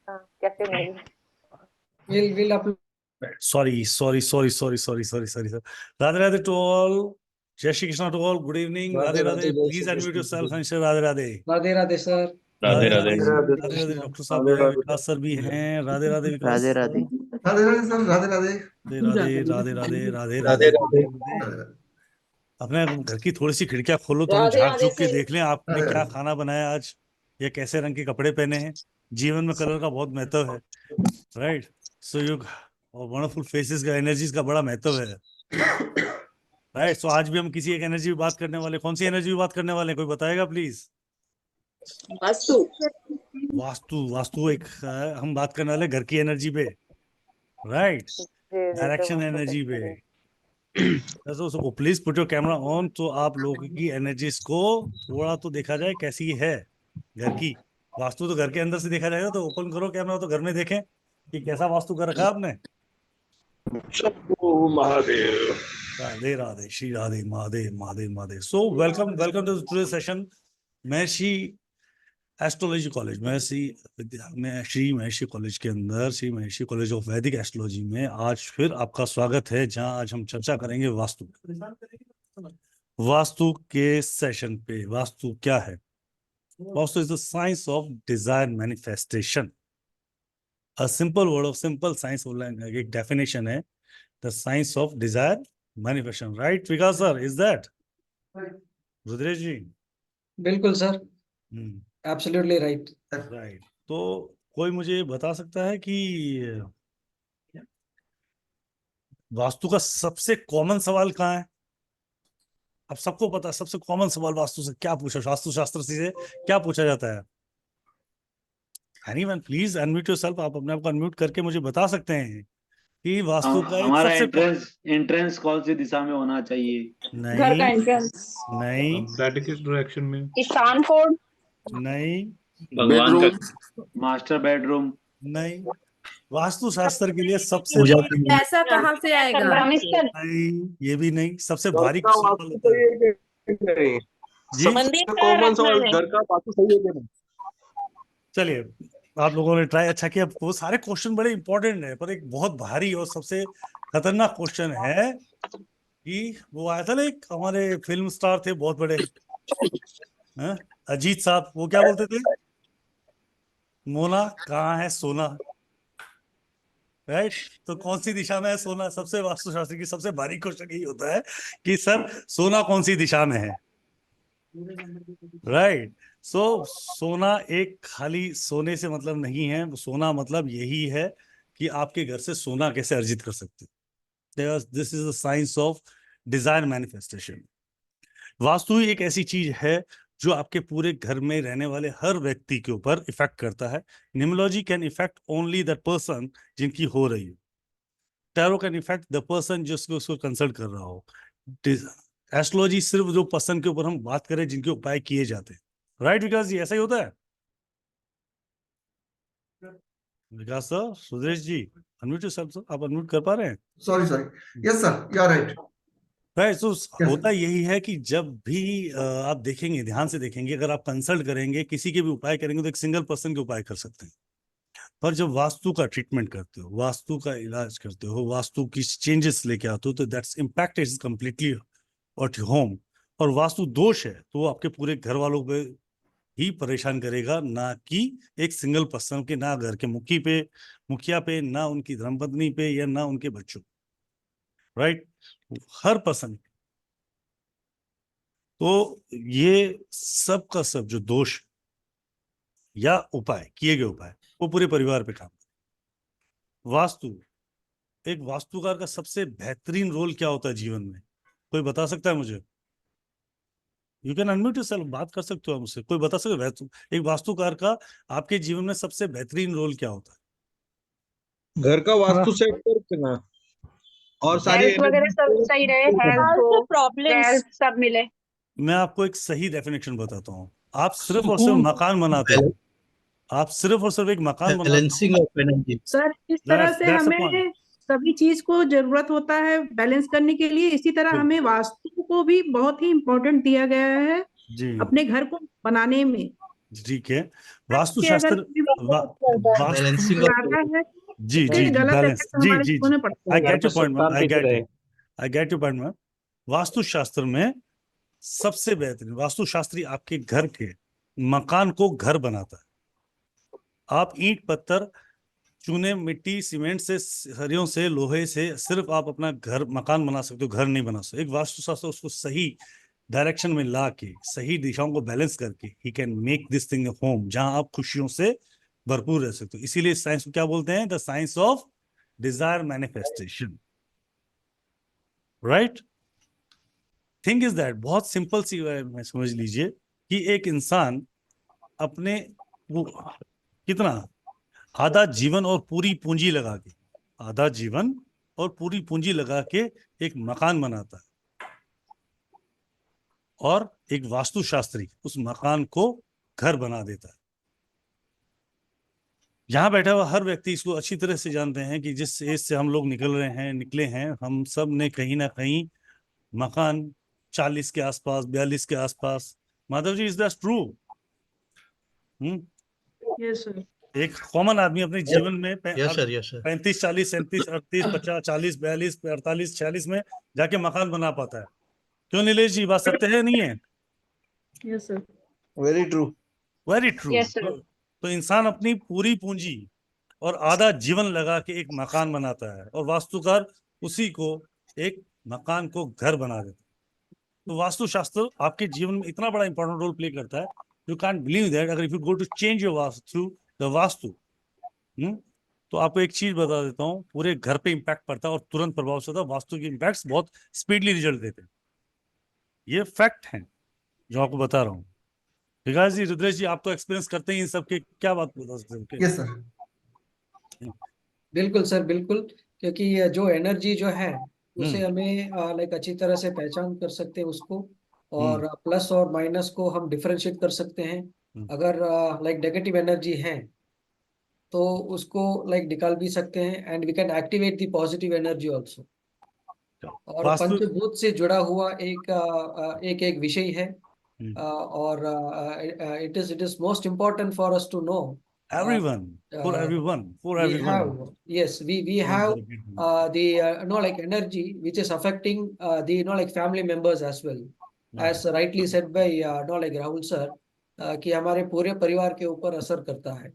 कैसे मिलेगी? We'll upload. Sorry, sir. Radhe Radhe to all. Jai Shri Krishna to all. Good evening. Radhe Radhe Radhe. Radhe, Jai Please Shri unmute Krishna. yourself and say Radhe Radhe. Radhe Radhe sir. Radhe Radhe Radhe. Radhe. Radhe Radhe. Doctor साहब भी हैं, विकास sir भी हैं। राधे राधे विकास Radhe sir. Radhe. Radhe Radhe sir, Radhe Radhe. Radhe Radhe Radhe Radhe Radhe Radhe. अपने घर की थोड़ी सी खिड़कियां खोलो तो हम राधे झांक राधे झुक के से। देख लें आपने राधे क्या राधे। खाना बनाया आज, या कैसे रंग के कपड़े पहने हैं। जीवन में कलर का बहुत महत्व है, राइट। सो यू और वंडरफुल फेसेस का, एनर्जीज का बड़ा महत्व है, राइट। सो आज भी हम किसी एक एनर्जी की बात करने वाले। कौन सी एनर्जी की बात करने वाले हैं, कोई बताएगा प्लीज? वास्तु। वास्तु। वास्तु एक हम बात करने वाले घर की एनर्जी पे, राइट, डायरेक्शन एनर्जी पे। तो please put your camera on, तो आप लोगों की एनर्जीज को थोड़ा तो देखा जाए कैसी है घर की। वास्तु तो घर के अंदर से देखा जाएगा, तो ओपन करो कैमरा तो घर में देखें कि कैसा वास्तु कर रखा आपने। Mahadev. Radhe Radhe, Shri Radhe, Mahadev Mahadev Mahadev. So welcome to today session. Maharshi astrology college, Shri Maharshi college के अंदर, श्री महर्षि कॉलेज ऑफ वैदिक एस्ट्रोलॉजी में आज फिर आपका स्वागत है, जहां आज हम चर्चा करेंगे वास्तु। वास्तु के सेशन पे वास्तु क्या है? Vastu is the science of desire manifestation. A simple word of simple science, एक डेफिनेशन है, the science of desire manifestation, right Vikas sir? Is that Rudresh ji? बिल्कुल सर, एब्सोल्युटली राइट। राइट। तो कोई मुझे बता सकता है कि वास्तु का सबसे कॉमन सवाल कहाँ है? अब सबको पता है सबसे कॉमन सवाल वास्तु से क्या पूछा, वास्तु शास्त्र से क्या पूछा जाता है? Anyone please unmute yourself. आप अपने आप को अनम्यूट करके मुझे बता सकते हैं कि वास्तु का एक हमारा सबसे एंट्रेंस कौन सी दिशा में होना चाहिए? घर का नहीं एंट्रेंस। नहीं किस डायरेक्शन में? ईशान कोड। नहीं भगवान का मास्टर बेडरूम। नहीं, वास्तु शास्त्र के लिए सबसे भारी, पैसा कहाँ से आएगा? नहीं ये भी नहीं, सबसे भारी सवाल होता है जी। मंदिर का कॉमन सवाल, रखना है। घर का वास्तु सही है कि नहीं? चलिए, आप लोगों ने ट्राई अच्छा किया। वो सारे क्वेश्चन बड़े इंपॉर्टेंट है, पर एक बहुत भारी और सबसे खतरनाक क्वेश्चन है कि वो आया था ना, एक हमारे फिल्म स्टार थे बहुत बड़े, हाँ? अजीत साहब, वो क्या बोलते थे? मोना कहाँ है सोना, राइट। तो कौन सी दिशा में है सोना? सबसे वास्तुशास्त्र की सबसे भारी क्वेश्चन यही होता है कि सर सोना कौन सी दिशा में है, राइट। सो सोना एक खाली सोने से मतलब नहीं है। सोना मतलब यही है कि आपके घर से सोना कैसे अर्जित कर सकते हैं। This is the science of desire manifestation. Vastu एक ऐसी चीज है जो आपके पूरे घर में रहने वाले हर व्यक्ति के ऊपर इफेक्ट करता है। Numerology can effect only that person जिनकी हो रही है। Tarot can effect the person जिसको उसको कंसल्ट कर रहा हो। एस्ट्रोलॉजी सिर्फ जो पर्सन के ऊपर हम बात करें जिनके उपाय किए जाते हैं, राइट विकास जी? ऐसा ही होता है Vikas sir? Suresh ji unmute yourself sir, आप अनम्यूट कर पा रहे हैं? Sorry yes sir, you are right. Right. तो होता यही है कि जब भी आप देखेंगे, ध्यान से देखेंगे, अगर आप कंसल्ट करेंगे, किसी के भी उपाय करेंगे, तो एक सिंगल पर्सन के उपाय कर सकते हैं। पर जब वास्तु का ट्रीटमेंट करते हो, वास्तु का इलाज करते हो, वास्तु की चेंजेस लेके आते हो, तो that's impact is completely out home. और वास्तु दोष है तो वो आपके पूरे घर वालों पे ही परेशान करेगा, ना कि एक सिंगल पर्सन के, ना घर के मुखिया पे, ना उनकी धर्मपत्नी पे, या ना उनके बच्चों, राइट, हर पर्सन। तो ये सब का सब जो दोष या उपाय किए गए उपाय, वो पूरे परिवार पे काम करे। वास्तु, एक वास्तुकार का सबसे बेहतरीन रोल क्या होता है जीवन में? कोई बता सकता है मुझे? यू कैन अनम्यूट योरसेल्फ, बात कर सकते हो मुझसे। कोई बता सकते हो एक वास्तुकार का आपके जीवन में सबसे बेहतरीन रोल क्या होता है? घर का वास्तु सेट करना और सारी हेल्थ वगैरह सब सही रहे, हेल्थ हो, प्रॉब्लम सब मिले। मैं आपको एक सही डेफिनेशन बताता हूँ। आप सिर्फ और सिर्फ मकान बनाते हो, आप सिर्फ और सिर्फ एक मकान बनाते हो सर, इस तरह से हमें सभी चीज को जरूरत होता है बैलेंस करने के लिए, इसी तरह हमें वास्तु को भी बहुत ही इम्पोर्टेंट दिया गया है जी अपने घर को बनाने में। ठीक है। कि वास्तुशास्त्र अगर वास्तु बैलेंसिंग चलाता है जी तो जी ये जी गलत बैलेंस इफेक्ट जी हमारे जी जीवन जी में पड़ता आई है। Get your point ma'am, I get रहे। Your point ma'am. वास्तुशास्त्र में सबसे बेहतरीन वास्तुशास्त्री आपके घर के मकान को घर बनाता है। आप ईंट पत्थर चूने मिट्टी सीमेंट से सरियों से लोहे से सिर्फ आप अपना घर मकान बना सकते हो, घर नहीं बना सकते। एक वास्तुशास्त्र उसको सही डायरेक्शन में ला के सही दिशाओं को बैलेंस करके he can make this thing home जहां आप खुशियों से भरपूर रह सकते हो। इसीलिए साइंस को क्या बोलते हैं? The science of desire manifestation, right? Thing is that बहुत सिंपल सी में समझ लीजिए कि एक इंसान अपने वो कितना आधा जीवन और पूरी पूंजी लगा के, आधा जीवन और पूरी पूंजी लगा के एक मकान बनाता है, और एक वास्तुशास्त्री उस मकान को घर बना देता है। यहां बैठा हुआ हर व्यक्ति इसको अच्छी तरह से जानते हैं कि जिस एज से हम लोग निकले हैं, हम सब ने कहीं ना कहीं मकान 40 के आसपास, 42 के आसपास। Madhav ji, is that true? Yes sir. एक कॉमन आदमी अपने जीवन में यस सर, यस सर। 35, 40, 37, 38, 50, 40, 42, 48, 46 में जाके मकान बना पाता है। क्यों नीलेश जी, बात सत्य है नहीं है? Yes sir. Very true. Very true. Yes, sir. तो इंसान अपनी पूरी पूंजी और आधा जीवन लगा के एक मकान बनाता है, और वास्तुकार उसी को एक मकान को घर बना देता है। तो वास्तुशास्त्र आपके जीवन में इतना बड़ा इंपॉर्टेंट रोल प्ले करता है, यू कांट बिलीव दैट। अगर if you go to change your Vastu the Vastu, तो आपको एक चीज बता देता हूँ, पूरे घर पे इंपैक्ट पड़ता है और तुरंत प्रभाव से होता है। वास्तु के इंपैक्ट्स बहुत स्पीडली रिजल्ट देते हैं। ये फैक्ट है जो आपको बता रहा हूँ। विकास जी, रुद्रेश जी, आप तो एक्सपीरियंस करते हैं इन सब के, क्या बात बता सकते हैं? यस सर, बिल्कुल सर, बिल्कुल। क्योंकि ये जो एनर्जी जो है उसे हमें लाइक अच्छी तरह से पहचान कर सकते हैं उसको, और प्लस और माइनस को हम डिफरेंशिएट कर सकते हैं। अगर लाइक नेगेटिव एनर्जी है तो उसको लाइक निकाल भी सकते हैं, and we can activate the positive energy also. और वास्तु पंचभूत से जुड़ा हुआ एक विषय है, और it is most important for us to know everyone, for everyone, for we everyone. have, yes, we have the like energy which is affecting the like family members as well, as rightly said by like Rahul sir, कि हमारे पूरे परिवार के ऊपर असर करता है।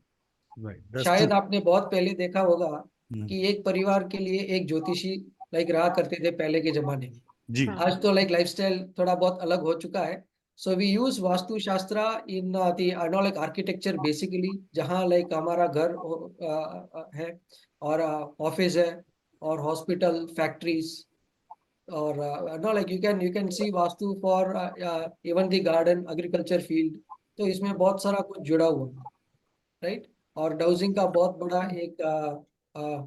Right, that's शायद true. आपने बहुत पहले देखा होगा कि एक परिवार के लिए एक ज्योतिषी लाइक रहा करते थे पहले के जमाने में। जी, आज तो लाइक लाइफस्टाइल थोड़ा बहुत अलग हो चुका है। So we use वास्तु शास्त्र in the like architecture basically, जहाँ like हमारा घर है, और ऑफिस है, और हॉस्पिटल, फैक्ट्रीज, और like you can see vastu for even the garden, agriculture field। तो इसमें बहुत सारा कुछ जुड़ा हुआ है, राइट? और डाउजिंग का बहुत बड़ा एक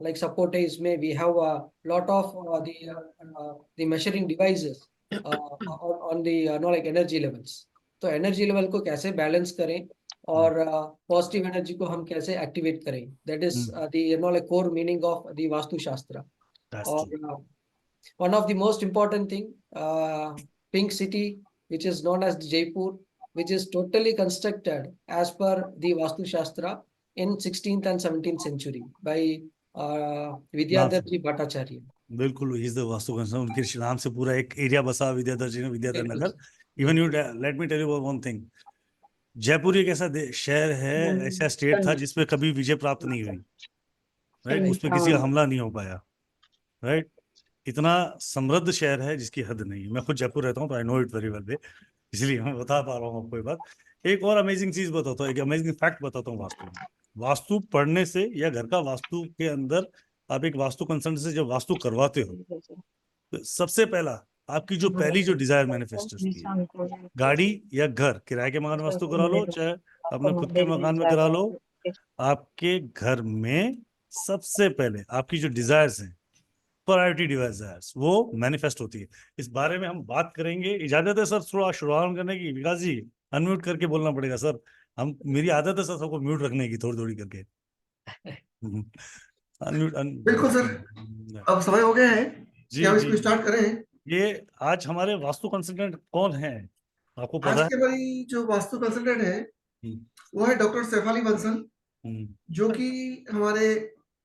like सपोर्ट है इसमें। we have a lot of the measuring devices on the like energy levels। तो एनर्जी लेवल को कैसे बैलेंस करें और पॉजिटिव एनर्जी को हम कैसे एक्टिवेट करें, that is the like core meaning of the vastu शास्त्र। that's और true. one of the most important thing, pink city which is known as Jaipur, which is totally constructed as per the vastu shastra in 16th and 17th century by Vidyadhar ji Bhattacharya। बिल्कुल, is the vastu concern, उनके नाम से पूरा एक area बसा विद्याधर जी ने, Vidyadhar Nagar. Even you let me tell you one thing, Jaipur एक ऐसा शहर है, ऐसा स्टेट था जिसपे कभी विजय प्राप्त नहीं हुई, राइट? उसमें किसी का हमला नहीं हो पाया, राइट? इतना समृद्ध शहर है जिसकी हद नहीं है। मैं खुद जयपुर रहता हूँ तो I know it very well, इसलिए मैं बता पा रहा हूँ आपको ये बात। एक और अमेजिंग चीज बताता हूँ, एक अमेजिंग फैक्ट बताता हूँ वास्तु में। वास्तु पढ़ने से या घर का वास्तु के अंदर आप एक वास्तु कंसल्टेंट से जब वास्तु करवाते हो, तो सबसे पहला आपकी जो पहली जो डिजायर मैनिफेस्ट होती है, गाड़ी या घर, किराए के मकान में वास्तु करा लो चाहे अपने खुद के मकान में करा लो, आपके घर में सबसे पहले आपकी जो डिजायर्स हैं, प्रायोरिटी डिजायर्स, वो मैनिफेस्ट होती है। इस बारे में हम बात करेंगे। इजाजत है सर थोड़ा शुरुआत करने की? विकास जी, अनम्यूट करके बोलना पड़ेगा सर, हम मेरी आदत है सर सबको म्यूट रखने की थोड़ी थोड़ी करके। बिल्कुल सर, अब समय हो गया है कि हम इसको स्टार्ट करें। ये आज हमारे वास्तु कंसल्टेंट कौन है आपको पता आज है? के हमारी जो वास्तु कंसल्टेंट है वो है डॉक्टर शेफाली बंसल, जो कि हमारे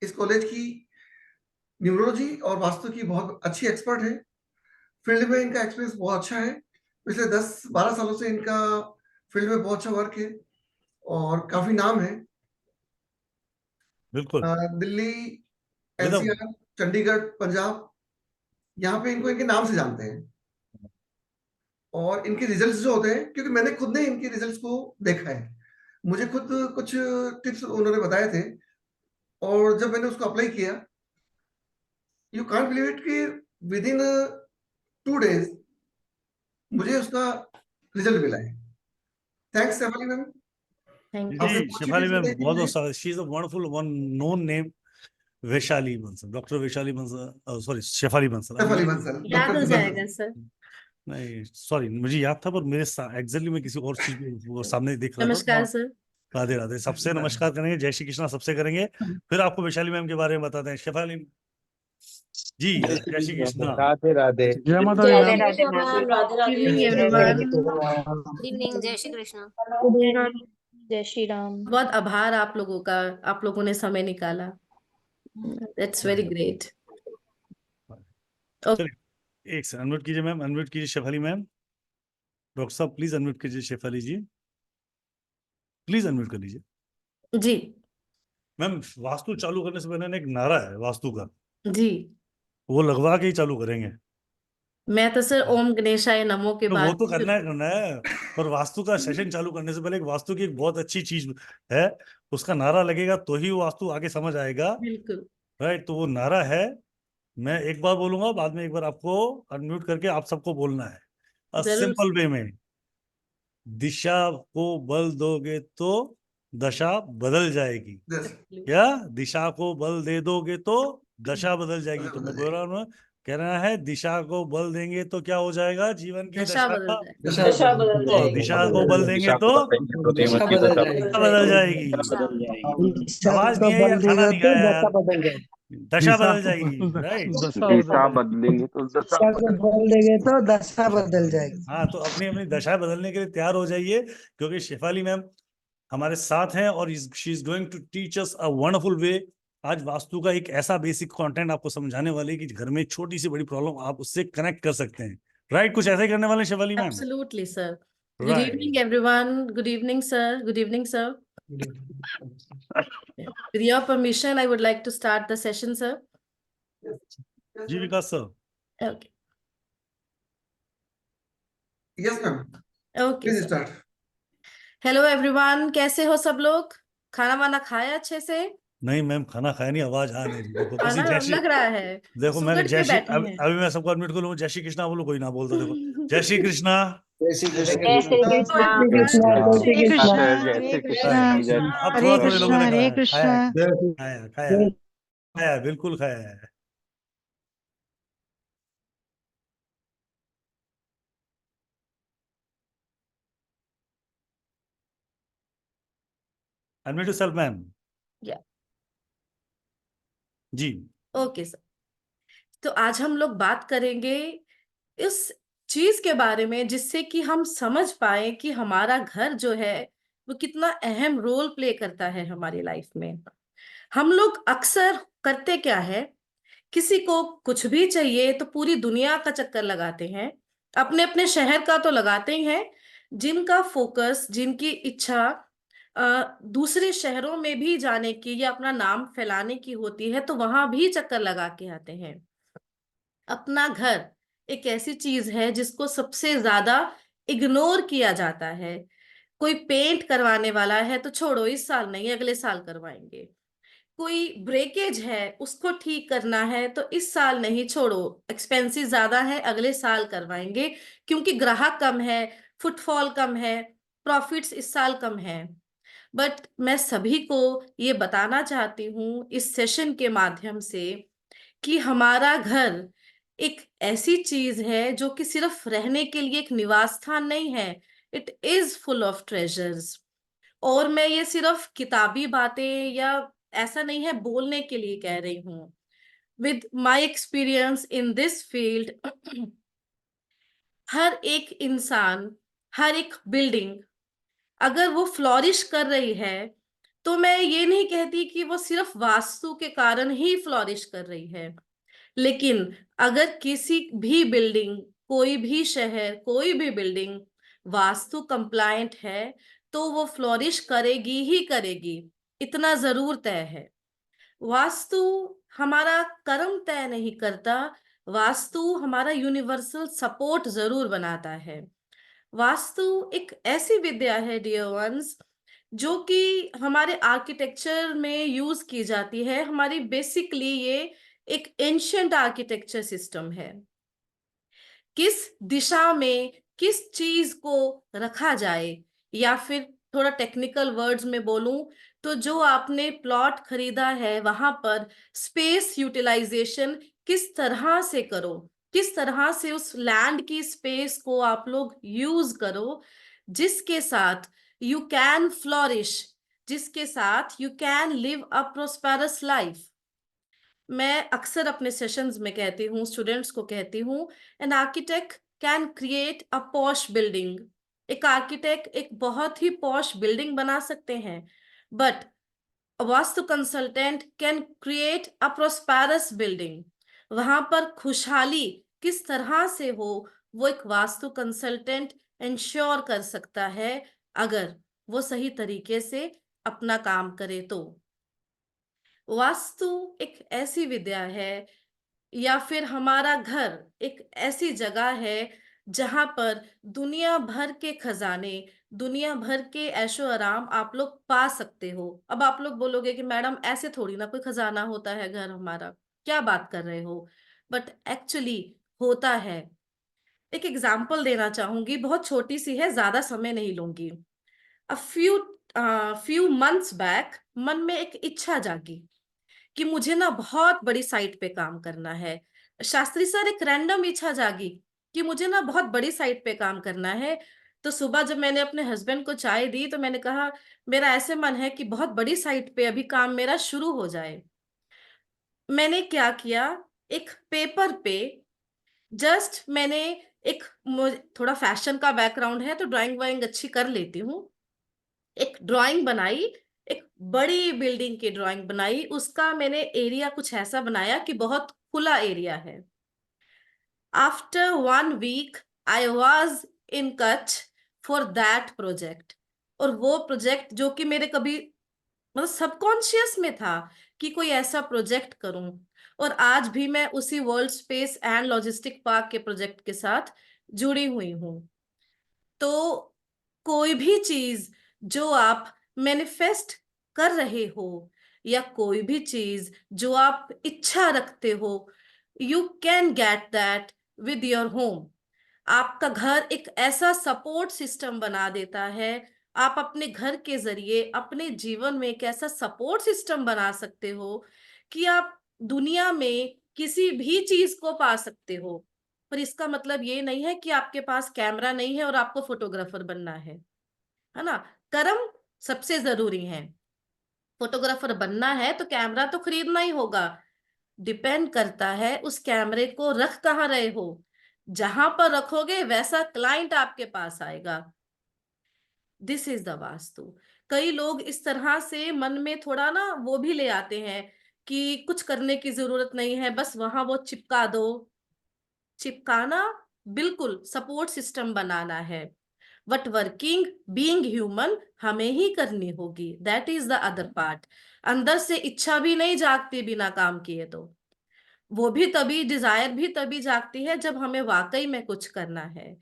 इस कॉलेज की न्यूरोलॉजी और वास्तु की बहुत अच्छी एक्सपर्ट है। फील्ड में इनका एक्सपीरियंस बहुत अच्छा है। पिछले 10-12 सालों से इनका फील्ड में बहुत अच्छा वर्क है और काफी नाम है। बिल्कुल। दिल्ली, मतलब एनसीआर, चंडीगढ़, पंजाब, यहाँ पे इनको इनके नाम से जानते हैं। और इनके रिजल्ट्स जो होते हैं, क्योंकि मैंने खुद ने इनके रिजल्ट्स को देखा है, मुझे खुद कुछ टिप्स उन्होंने बताए थे और जब मैंने उसको अप्लाई किया, यू कांट बिलीव इट कि विद इन 2 डेज मुझे उसका रिजल्ट मिला है। Thanks Shefali ma'am. जी, शेफाली मैम बहुत, she is a wonderful one known name, Vaishali Bansal, doctor Vaishali Bansal, sorry Shefali Bansal. Shefali Bansal, याद हो जाएगा सर। नहीं सॉरी, मुझे याद था पर मेरे एग्जैक्टली मैं किसी और चीज वो सामने देख रहा था। नमस्कार सर। राधे राधे, सबसे नमस्कार करेंगे, जय श्री कृष्णा सबसे करेंगे, फिर आपको वैशाली मैम के बारे में बताते हैं। शेफाली जी, जय श्री कृष्णा। राधे राधे। जय राधे माता राधे दी। Ma'am. Radhe Good evening, everyone. Good evening, जय श्री कृष्ण। जय श्री राम। बहुत आभार आप लोगों का, आप लोगों ने समय निकाला। That's very great. चलिए एक से अनम्यूट कीजिए मैम, अनम्यूट कीजिए शेफाली मैम। डॉक्टर साहब प्लीज अनम्यूट कीजिए शेफाली जी, प्लीज अनम्यूट कर लीजिए जी मैम। वास्तु चालू करने से पहले ना एक नारा है वास्तु का, जी। वो लगवा के ही चालू करेंगे। मैं तो सर ओम गणेशाय नमो के तो वो बाद तो करना है, पर वास्तु का सेशन चालू करने से पहले एक वास्तु की एक बहुत अच्छी चीज है, उसका नारा लगेगा तो ही वो वास्तु आगे समझ आएगा। बिल्कुल राइट, तो वो नारा है, मैं एक बार बोलूंगा, बाद में एक बार आपको अनम्यूट करके आप सबको बोलना है जरूर। सिंपल वे में। दिशा को बल दोगे तो दशा बदल जाएगी, क्या दिशा को बल दे दोगे तो दशा बदल जाएगी। तो मैं बोल रहा हूँ, कहना है दिशा को बल देंगे तो क्या हो जाएगा, जीवन की दशा दशा बदल जाए। दशा बदल तो जाएगी। दिशा को बल देंगे तो दिशा बदल जाएगी। दशा बदल जाएगी। बदल जाएगी। आवाज नहीं है यार, खाना नहीं खाया यार, दशा बदल जाएगी। राइट, दिशा बदलेंगे तो दशा बदल देंगे तो दशा बदल जाएगी। हाँ, तो अपनी अपनी दशा बदलने के लिए तैयार हो जाइए, क्योंकि शेफाली मैम हमारे साथ हैं और she is going to teach us a wonderful way. आज वास्तु का एक ऐसा बेसिक कंटेंट आपको समझाने वाले कि घर में छोटी सी बड़ी प्रॉब्लम आप उससे कनेक्ट कर सकते हैं। राइट, कुछ ऐसा ही करने वाले Shefali ma'am. Absolutely sir. Good Right. Evening everyone. Good evening sir. Good evening sir. With your permission, I would like to start the session, sir. जी Vikas sir. Okay. Yes ma'am, Okay, please sir. Start. Hello everyone, कैसे हो सब लोग? खाना वाना खाया अच्छे से? नहीं मैम, खाना खाया नहीं, आवाज आ नहीं रही। देखो किसी खाना जैसी, लग रहा है। देखो मैंने सुगड़ के जैसी बैठे अभी, हैं। अभी मैं सबको एडमिट करूँ, जय श्री कृष्णा बोलो, कोई ना बोलता। देखो जय श्री कृष्णा। जय श्री जय कृष्णा। श्री कृष्ण, जय श्री कृष्ण, अब हरे थोड़ा थोड़े लोगों कृष्ण, ने हरे खाया कृष्ण। खाया खाया खाया, बिल्कुल खाया है। Admit yourself ma'am. Yeah. जी ओके सर। तो आज हम लोग बात करेंगे इस चीज के बारे में जिससे कि हम समझ पाए कि हमारा घर जो है वो कितना अहम रोल प्ले करता है हमारी लाइफ में। हम लोग अक्सर करते क्या है, किसी को कुछ भी चाहिए तो पूरी दुनिया का चक्कर लगाते हैं, अपने अपने शहर का तो लगाते ही हैं, जिनका फोकस, जिनकी इच्छा दूसरे शहरों में भी जाने की या अपना नाम फैलाने की होती है तो वहां भी चक्कर लगा के आते हैं। अपना घर एक ऐसी चीज है जिसको सबसे ज्यादा इग्नोर किया जाता है। कोई पेंट करवाने वाला है तो छोड़ो, इस साल नहीं अगले साल करवाएंगे। कोई ब्रेकेज है उसको ठीक करना है तो इस साल नहीं, छोड़ो एक्सपेंसिव ज्यादा है अगले साल करवाएंगे, क्योंकि ग्राहक कम है, फुटफॉल कम है, प्रॉफिट्स इस साल कम है। बट मैं सभी को ये बताना चाहती हूँ इस सेशन के माध्यम से कि हमारा घर एक ऐसी चीज है जो कि सिर्फ रहने के लिए एक निवास स्थान नहीं है। It is full of treasures. और मैं ये सिर्फ किताबी बातें या ऐसा नहीं है बोलने के लिए कह रही हूँ। With my experience in this field, हर एक इंसान, हर एक बिल्डिंग अगर वो फ्लॉरिश कर रही है, तो मैं ये नहीं कहती कि वो सिर्फ वास्तु के कारण ही फ्लॉरिश कर रही है, लेकिन अगर किसी भी बिल्डिंग, कोई भी शहर, कोई भी बिल्डिंग वास्तु कंप्लायंट है, तो वो फ्लॉरिश करेगी ही करेगी, इतना जरूर तय है। वास्तु हमारा कर्म तय नहीं करता, वास्तु हमारा यूनिवर्सल सपोर्ट जरूर बनाता है। वास्तु एक ऐसी विद्या है डियर वंस, जो कि हमारे आर्किटेक्चर में यूज की जाती है। हमारी बेसिकली ये एक एंशिएंट आर्किटेक्चर सिस्टम है। किस दिशा में किस चीज को रखा जाए, या फिर थोड़ा टेक्निकल वर्ड्स में बोलूं तो जो आपने प्लॉट खरीदा है वहां पर स्पेस यूटिलाइजेशन किस तरह से करो, किस तरह से उस लैंड की स्पेस को आप लोग यूज करो, जिसके साथ यू कैन फ्लॉरिश, जिसके साथ you can live a prosperous life. मैं अक्सर अपने सेशंस में कहती हूँ, स्टूडेंट्स को कहती हूँ, an architect can create a posh building. एक आर्किटेक्ट एक बहुत ही पॉश बिल्डिंग बना सकते हैं, but vastu consultant can create a prosperous building. वहां पर खुशहाली किस तरह से हो, वो एक वास्तु कंसल्टेंट इंश्योर कर सकता है, अगर वो सही तरीके से अपना काम करे तो। वास्तु एक ऐसी विद्या है, या फिर हमारा घर एक ऐसी जगह है जहां पर दुनिया भर के खजाने, दुनिया भर के ऐशो आराम आप लोग पा सकते हो। अब आप लोग बोलोगे कि मैडम ऐसे थोड़ी ना कोई खजाना होता है घर हमारा, क्या बात कर रहे हो, बट एक्चुअली होता है। एक एग्जाम्पल देना चाहूंगी, बहुत छोटी सी है, ज्यादा समय नहीं लूंगी। अ फ्यू मंथ्स बैक मन में एक इच्छा जागी कि मुझे ना बहुत बड़ी साइट पे काम करना है। शास्त्री सर, एक रैंडम इच्छा जागी कि मुझे ना बहुत बड़ी साइट पे काम करना है। तो सुबह जब मैंने अपने हस्बैंड को चाय दी तो मैंने कहा मेरा ऐसे मन है कि बहुत बड़ी साइट पे अभी काम मेरा शुरू हो जाए। मैंने क्या किया, एक पेपर पे जस्ट मैंने एक, थोड़ा फैशन का बैकग्राउंड है तो ड्राइंग वाइंग अच्छी कर लेती हूँ, एक ड्राइंग बनाई, एक बड़ी बिल्डिंग की ड्राइंग बनाई। उसका मैंने एरिया कुछ ऐसा बनाया कि बहुत खुला एरिया है। After 1 week I was in Kutch for that project. और वो प्रोजेक्ट जो कि मेरे कभी मतलब सबकॉन्शियस में था कि कोई ऐसा प्रोजेक्ट करूं, और आज भी मैं उसी world space and logistic park के प्रोजेक्ट के साथ जुड़ी हुई हूं। तो कोई भी चीज जो आप मैनिफेस्ट कर रहे हो, या कोई भी चीज जो आप इच्छा रखते हो, you can get that with your home. आपका घर एक ऐसा सपोर्ट सिस्टम बना देता है। आप अपने घर के जरिए अपने जीवन में एक ऐसा सपोर्ट सिस्टम बना सकते हो कि आप दुनिया में किसी भी चीज को पा सकते हो। पर इसका मतलब ये नहीं है कि आपके पास कैमरा नहीं है और आपको फोटोग्राफर बनना है ना। कर्म सबसे जरूरी है। फोटोग्राफर बनना है तो कैमरा तो खरीदना ही होगा। डिपेंड करता है उस कैमरे को रख कहाँ रहे हो। जहां पर रखोगे वैसा क्लाइंट आपके पास आएगा। This is the vastu. कई लोग इस तरह से मन में थोड़ा ना वो भी ले आते हैं कि कुछ करने की जरूरत नहीं है, बस वहां वो चिपका दो। चिपकाना बिल्कुल सपोर्ट सिस्टम बनाना है, बट वर्किंग बीइंग ह्यूमन हमें ही करनी होगी। That is the other part. अंदर से इच्छा भी नहीं जागती बिना काम किए, तो वो भी तभी, डिजायर भी तभी जागती है जब हमें वाकई में कुछ करना है।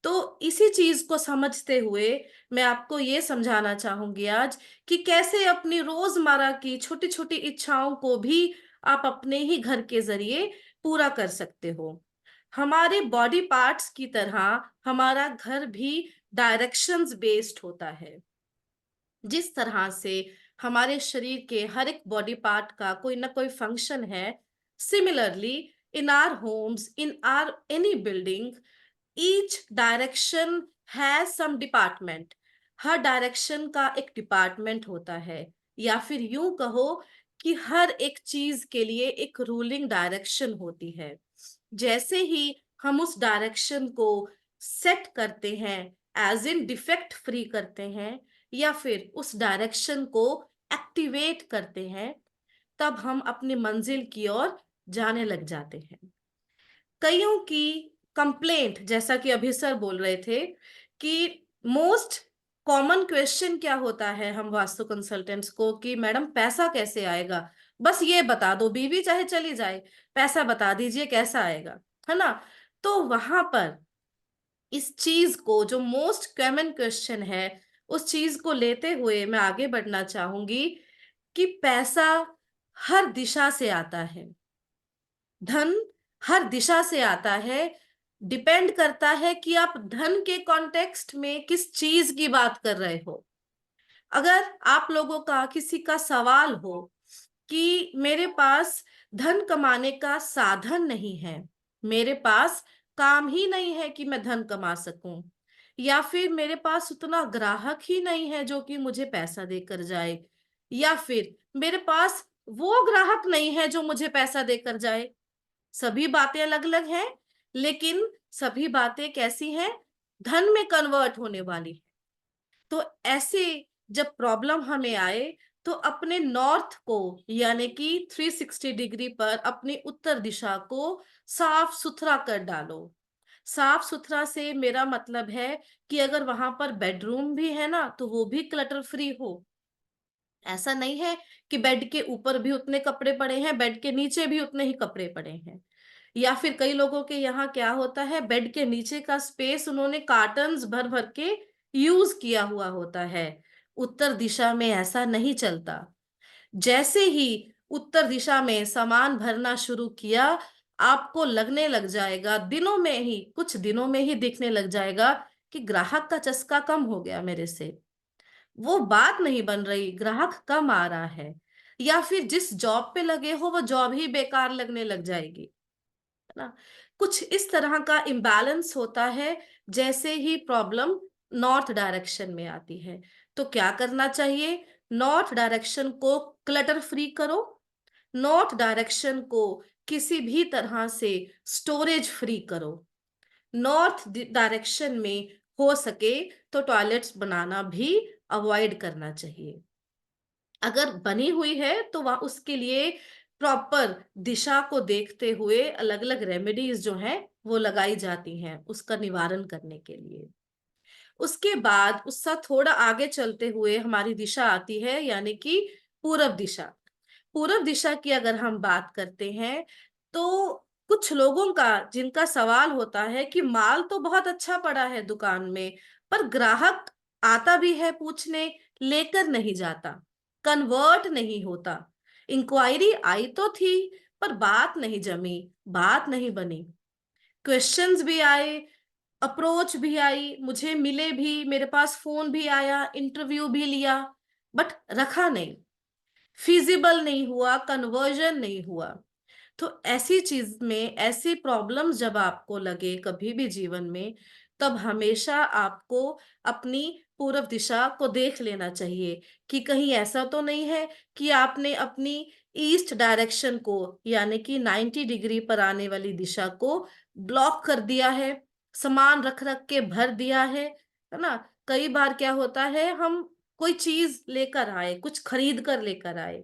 तो इसी चीज को समझते हुए मैं आपको ये समझाना चाहूंगी आज कि कैसे अपनी रोजमर्रा की छोटी छोटी इच्छाओं को भी आप अपने ही घर के जरिए पूरा कर सकते हो। हमारे बॉडी पार्ट्स की तरह हमारा घर भी डायरेक्शंस बेस्ड होता है। जिस तरह से हमारे शरीर के हर एक बॉडी पार्ट का कोई ना कोई फंक्शन है, similarly in our homes, in our any building, each direction has some department. हर डायरेक्शन का एक डिपार्टमेंट होता है, या फिर यूं कहो कि हर एक चीज के लिए एक रूलिंग डायरेक्शन होती है। जैसे ही हम उस डायरेक्शन को सेट करते हैं, एज इन डिफेक्ट फ्री करते हैं या फिर उस डायरेक्शन को एक्टिवेट करते हैं, तब हम अपनी मंजिल की ओर जाने लग जाते हैं। कईयों की कंप्लेंट, जैसा कि अभी सर बोल रहे थे, कि मोस्ट कॉमन क्वेश्चन क्या होता है हम वास्तु कंसल्टेंट्स को, कि मैडम पैसा कैसे आएगा, बस ये बता दो, बीवी चाहे चली जाए, पैसा बता दीजिए कैसा आएगा, है ना। तो वहां पर इस चीज को, जो मोस्ट कॉमन क्वेश्चन है, उस चीज को लेते हुए मैं आगे बढ़ना चाहूंगी कि पैसा हर दिशा से आता है, धन हर दिशा से आता है। डिपेंड करता है कि आप धन के कॉन्टेक्स्ट में किस चीज की बात कर रहे हो। अगर आप लोगों का किसी का सवाल हो कि मेरे पास धन कमाने का साधन नहीं है, मेरे पास काम ही नहीं है कि मैं धन कमा सकूं, या फिर मेरे पास उतना ग्राहक ही नहीं है जो कि मुझे पैसा देकर जाए, या फिर मेरे पास वो ग्राहक नहीं है जो मुझे पैसा देकर जाए, सभी बातें अलग अलग हैं, लेकिन सभी बातें कैसी हैं, धन में कन्वर्ट होने वाली है। तो ऐसे जब प्रॉब्लम हमें आए तो अपने नॉर्थ को, यानी कि 360 डिग्री पर अपनी उत्तर दिशा को साफ सुथरा कर डालो। साफ सुथरा से मेरा मतलब है कि अगर वहां पर बेडरूम भी है ना, तो वो भी क्लटर फ्री हो। ऐसा नहीं है कि बेड के ऊपर भी उतने कपड़े पड़े हैं, बेड के नीचे भी उतने ही कपड़े पड़े हैं। या फिर कई लोगों के यहाँ क्या होता है, बेड के नीचे का स्पेस उन्होंने कार्टन्स भर भर के यूज किया हुआ होता है। उत्तर दिशा में ऐसा नहीं चलता। जैसे ही उत्तर दिशा में सामान भरना शुरू किया, आपको लगने लग जाएगा, दिनों में ही, कुछ दिनों में ही दिखने लग जाएगा कि ग्राहक का चस्का कम हो गया मेरे से, वो बात नहीं बन रही, ग्राहक कम आ रहा है, या फिर जिस जॉब पे लगे हो वो जॉब ही बेकार लगने लग जाएगी, है ना। कुछ इस तरह का इम्बैलेंस होता है जैसे ही प्रॉब्लम नॉर्थ डायरेक्शन में आती है। तो क्या करना चाहिए, नॉर्थ डायरेक्शन को क्लटर फ्री करो, नॉर्थ डायरेक्शन को किसी भी तरह से स्टोरेज फ्री करो। नॉर्थ डायरेक्शन में हो सके तो टॉयलेट्स बनाना भी अवॉइड करना चाहिए। अगर बनी हुई है तो वह उसके लिए प्रॉपर दिशा को देखते हुए अलग अलग रेमेडीज जो हैं वो लगाई जाती हैं उसका निवारण करने के लिए। उसके बाद उससे थोड़ा आगे चलते हुए हमारी दिशा आती है, यानी कि पूरब दिशा। पूरब दिशा की अगर हम बात करते हैं तो कुछ लोगों का, जिनका सवाल होता है कि माल तो बहुत अच्छा पड़ा है दुकान में, पर ग्राहक आता भी है पूछने, लेकर नहीं जाता, कन्वर्ट नहीं होता। इंक्वायरी आई तो थी पर बात नहीं जमी, बात नहीं बनी। क्वेश्चंस भी आए, अप्रोच भी आई, मुझे मिले भी, मेरे पास फोन भी आया, इंटरव्यू भी लिया, बट रखा नहीं, फिजिबल नहीं हुआ, कन्वर्जन नहीं हुआ। तो ऐसी चीज में, ऐसी प्रॉब्लम्स जब आपको लगे कभी भी जीवन में, तब हमेशा आपको अपनी पूर्व दिशा को देख लेना चाहिए कि कहीं ऐसा तो नहीं है कि आपने अपनी ईस्ट डायरेक्शन को, यानी कि 90 डिग्री पर आने वाली दिशा को ब्लॉक कर दिया है, सामान रख रख के भर दिया है ना। कई बार क्या होता है, हम कोई चीज लेकर आए, कुछ खरीद कर लेकर आए,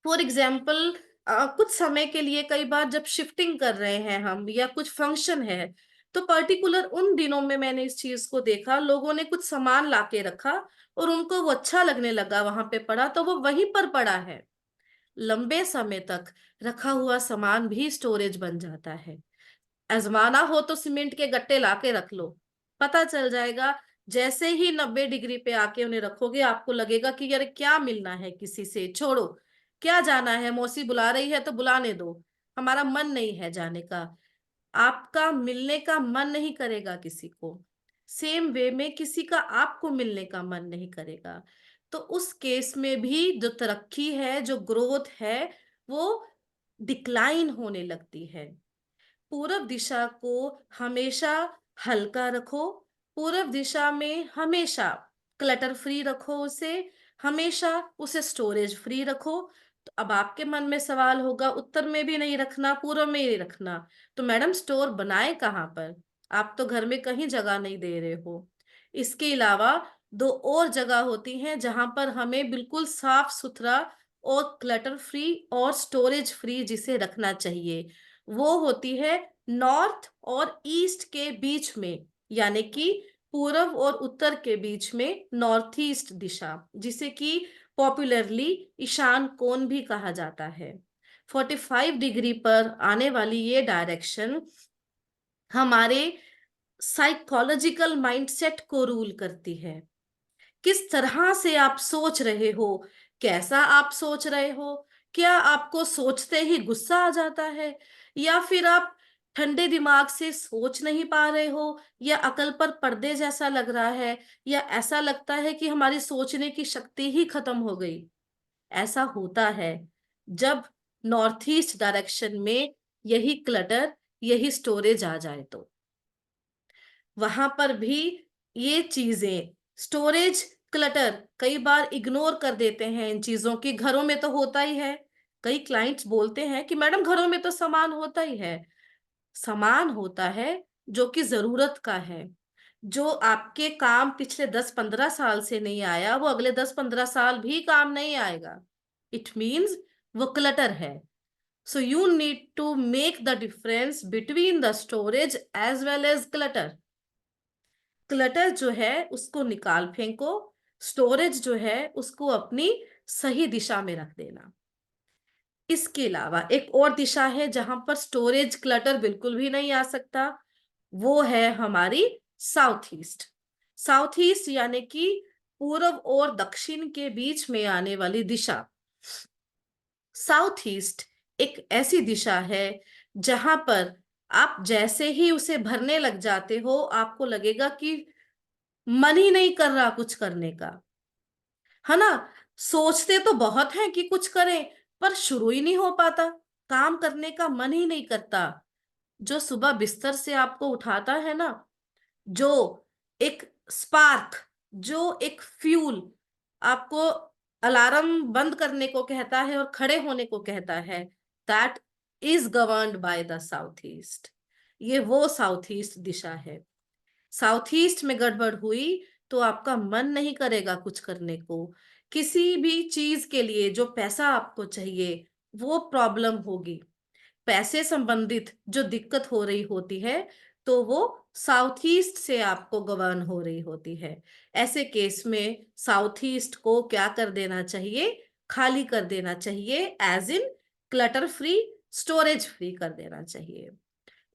फॉर एग्जाम्पल कुछ समय के लिए, कई बार जब शिफ्टिंग कर रहे हैं हम या कुछ फंक्शन है, तो पर्टिकुलर उन दिनों में मैंने इस चीज को देखा, लोगों ने कुछ सामान लाके रखा और उनको वो अच्छा लगने लगा, वहां पे पड़ा तो वो वहीं पर पड़ा है। लंबे समय तक रखा हुआ सामान भी स्टोरेज बन जाता है। आजमाना हो तो सीमेंट के गट्टे लाके रख लो, पता चल जाएगा। जैसे ही 90 डिग्री पे आके उन्हें रखोगे, आपको लगेगा कि यार क्या मिलना है किसी से, छोड़ो, क्या जाना है, मौसी बुला रही है तो बुलाने दो, हमारा मन नहीं है जाने का। आपका मिलने का मन नहीं करेगा किसी को, सेम वे में किसी का आपको मिलने का मन नहीं करेगा। तो उस केस में भी जो तरक्की है, जो ग्रोथ है, वो डिक्लाइन होने लगती है। पूरब दिशा को हमेशा हल्का रखो, पूरब दिशा में हमेशा क्लटर फ्री रखो उसे, हमेशा उसे स्टोरेज फ्री रखो। तो अब आपके मन में सवाल होगा, उत्तर में भी नहीं रखना, पूर्व में ही रखना, तो मैडम स्टोर बनाए कहाँ पर? आप तो घर में कहीं जगह नहीं दे रहे हो। इसके अलावा 2 और जगह होती हैं जहां पर हमें बिल्कुल साफ सुथरा और क्लटर फ्री और स्टोरेज फ्री जिसे रखना चाहिए, वो होती है नॉर्थ और ईस्ट के बीच में, यानी कि पूर्व और उत्तर के बीच में नॉर्थ ईस्ट दिशा, जिसे कि पॉपुलरली ईशान कोण भी कहा जाता है। 45 डिग्री पर आने वाली ये डायरेक्शन हमारे साइकोलॉजिकल माइंडसेट को रूल करती है। किस तरह से आप सोच रहे हो, कैसा आप सोच रहे हो, क्या आपको सोचते ही गुस्सा आ जाता है, या फिर आप ठंडे दिमाग से सोच नहीं पा रहे हो, या अकल पर पर्दे जैसा लग रहा है, या ऐसा लगता है कि हमारी सोचने की शक्ति ही खत्म हो गई। ऐसा होता है जब नॉर्थ ईस्ट डायरेक्शन में यही क्लटर, यही स्टोरेज आ जाए तो वहां पर भी ये चीजें, स्टोरेज, क्लटर, कई बार इग्नोर कर देते हैं इन चीजों की। घरों में तो होता ही है। कई क्लाइंट्स बोलते हैं कि मैडम घरों में तो सामान होता ही है। सामान होता है जो कि जरूरत का है, जो आपके काम पिछले 10-15 साल से नहीं आया, वो अगले 10-15 साल भी काम नहीं आएगा। इट मीन्स वो क्लटर है। So you need to make the difference between the storage as well as clutter. Clutter जो है उसको निकाल फेंको, स्टोरेज जो है उसको अपनी सही दिशा में रख देना। इसके अलावा एक और दिशा है जहां पर स्टोरेज क्लटर बिल्कुल भी नहीं आ सकता, वो है हमारी साउथ ईस्ट। साउथ ईस्ट यानी कि पूर्व और दक्षिण के बीच में आने वाली दिशा। साउथ ईस्ट एक ऐसी दिशा है जहां पर आप जैसे ही उसे भरने लग जाते हो, आपको लगेगा कि मन ही नहीं कर रहा कुछ करने का, है ना। सोचते तो बहुत हैं कि कुछ करें, पर शुरू ही नहीं हो पाता, काम करने का मन ही नहीं करता। जो सुबह बिस्तर से आपको उठाता है ना, जो एक स्पार्क, जो एक फ्यूल आपको अलार्म बंद करने को कहता है और खड़े होने को कहता है, that is governed by the south east. ये वो साउथ ईस्ट दिशा है। साउथ ईस्ट में गड़बड़ हुई तो आपका मन नहीं करेगा कुछ करने को। किसी भी चीज के लिए जो पैसा आपको चाहिए वो प्रॉब्लम होगी। पैसे संबंधित जो दिक्कत हो रही होती है तो वो साउथ ईस्ट से आपको गवर्न हो रही होती है। ऐसे केस में साउथ ईस्ट को क्या कर देना चाहिए, खाली कर देना चाहिए, as in clutter free, storage free कर देना चाहिए।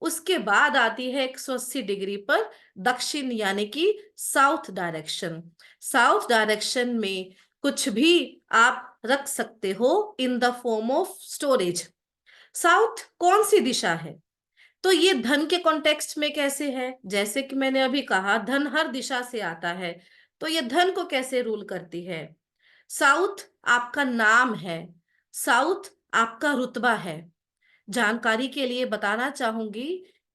उसके बाद आती है 180 डिग्री पर दक्षिण यानी कि साउथ डायरेक्शन। साउथ डायरेक्शन में कुछ भी आप रख सकते हो in the form of storage. South कौन सी दिशा है, तो ये धन के कॉन्टेक्स्ट में कैसे है, जैसे कि मैंने अभी कहा धन हर दिशा से आता है, तो ये धन को कैसे रूल करती है। साउथ आपका नाम है, साउथ आपका रुतबा है। जानकारी के लिए बताना चाहूंगी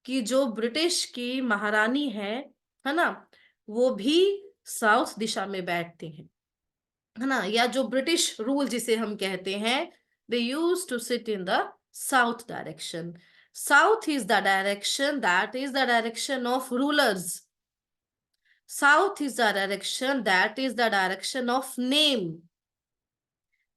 कि जो ब्रिटिश की महारानी है ना, वो भी साउथ दिशा में बैठती हैं, है ना। या जो ब्रिटिश रूल जिसे हम कहते हैं, they use to sit in the south direction. South is the direction, that is the direction of rulers. South is the direction, that is the direction of name.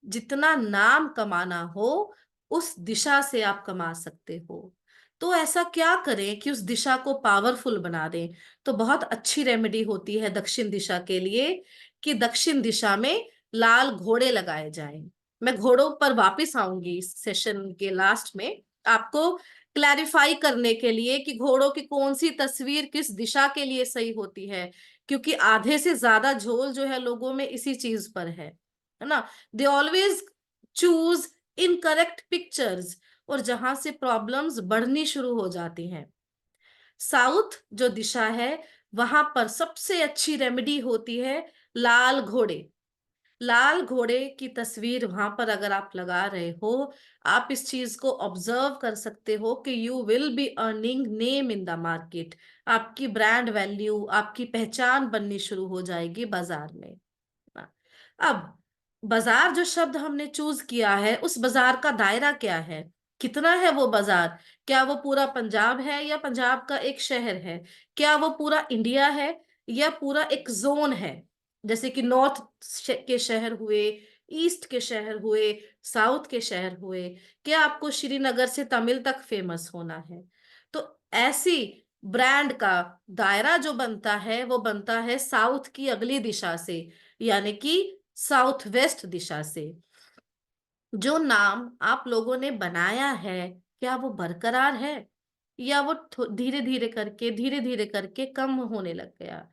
जितना नाम कमाना हो उस दिशा से आप कमा सकते हो। तो ऐसा क्या करें कि उस दिशा को पावरफुल बना दें। तो बहुत अच्छी रेमेडी होती है दक्षिण दिशा के लिए कि दक्षिण दिशा में लाल घोड़े लगाए जाएं। मैं घोड़ों पर वापस आऊंगी इस सेशन के लास्ट में, आपको क्लैरिफाई करने के लिए कि घोड़ों की कौन सी तस्वीर किस दिशा के लिए सही होती है, क्योंकि आधे से ज्यादा झोल जो है लोगों में इसी चीज पर है ना। They always choose incorrect pictures, और जहां से प्रॉब्लम्स बढ़नी शुरू हो जाती हैं। साउथ जो दिशा है वहां पर सबसे अच्छी रेमेडी होती है लाल घोड़े। लाल घोड़े की तस्वीर वहां पर अगर आप लगा रहे हो, आप इस चीज को ऑब्जर्व कर सकते हो कि you will be earning name in the market. आपकी ब्रांड वैल्यू, आपकी पहचान बननी शुरू हो जाएगी बाजार में। अब बाजार जो शब्द हमने चूज किया है, उस बाजार का दायरा क्या है। कितना है वो बाजार, क्या वो पूरा पंजाब है या पंजाब का एक शहर है, क्या वो पूरा इंडिया है या पूरा एक जोन है, जैसे कि नॉर्थ के शहर हुए, ईस्ट के शहर हुए, साउथ के शहर हुए, क्या आपको श्रीनगर से तमिल तक फेमस होना है। तो ऐसी ब्रांड का दायरा जो बनता है वो बनता है साउथ की अगली दिशा से, यानी कि साउथ वेस्ट दिशा से। जो नाम आप लोगों ने बनाया है क्या वो बरकरार है या वो धीरे धीरे करके कम होने लग गया,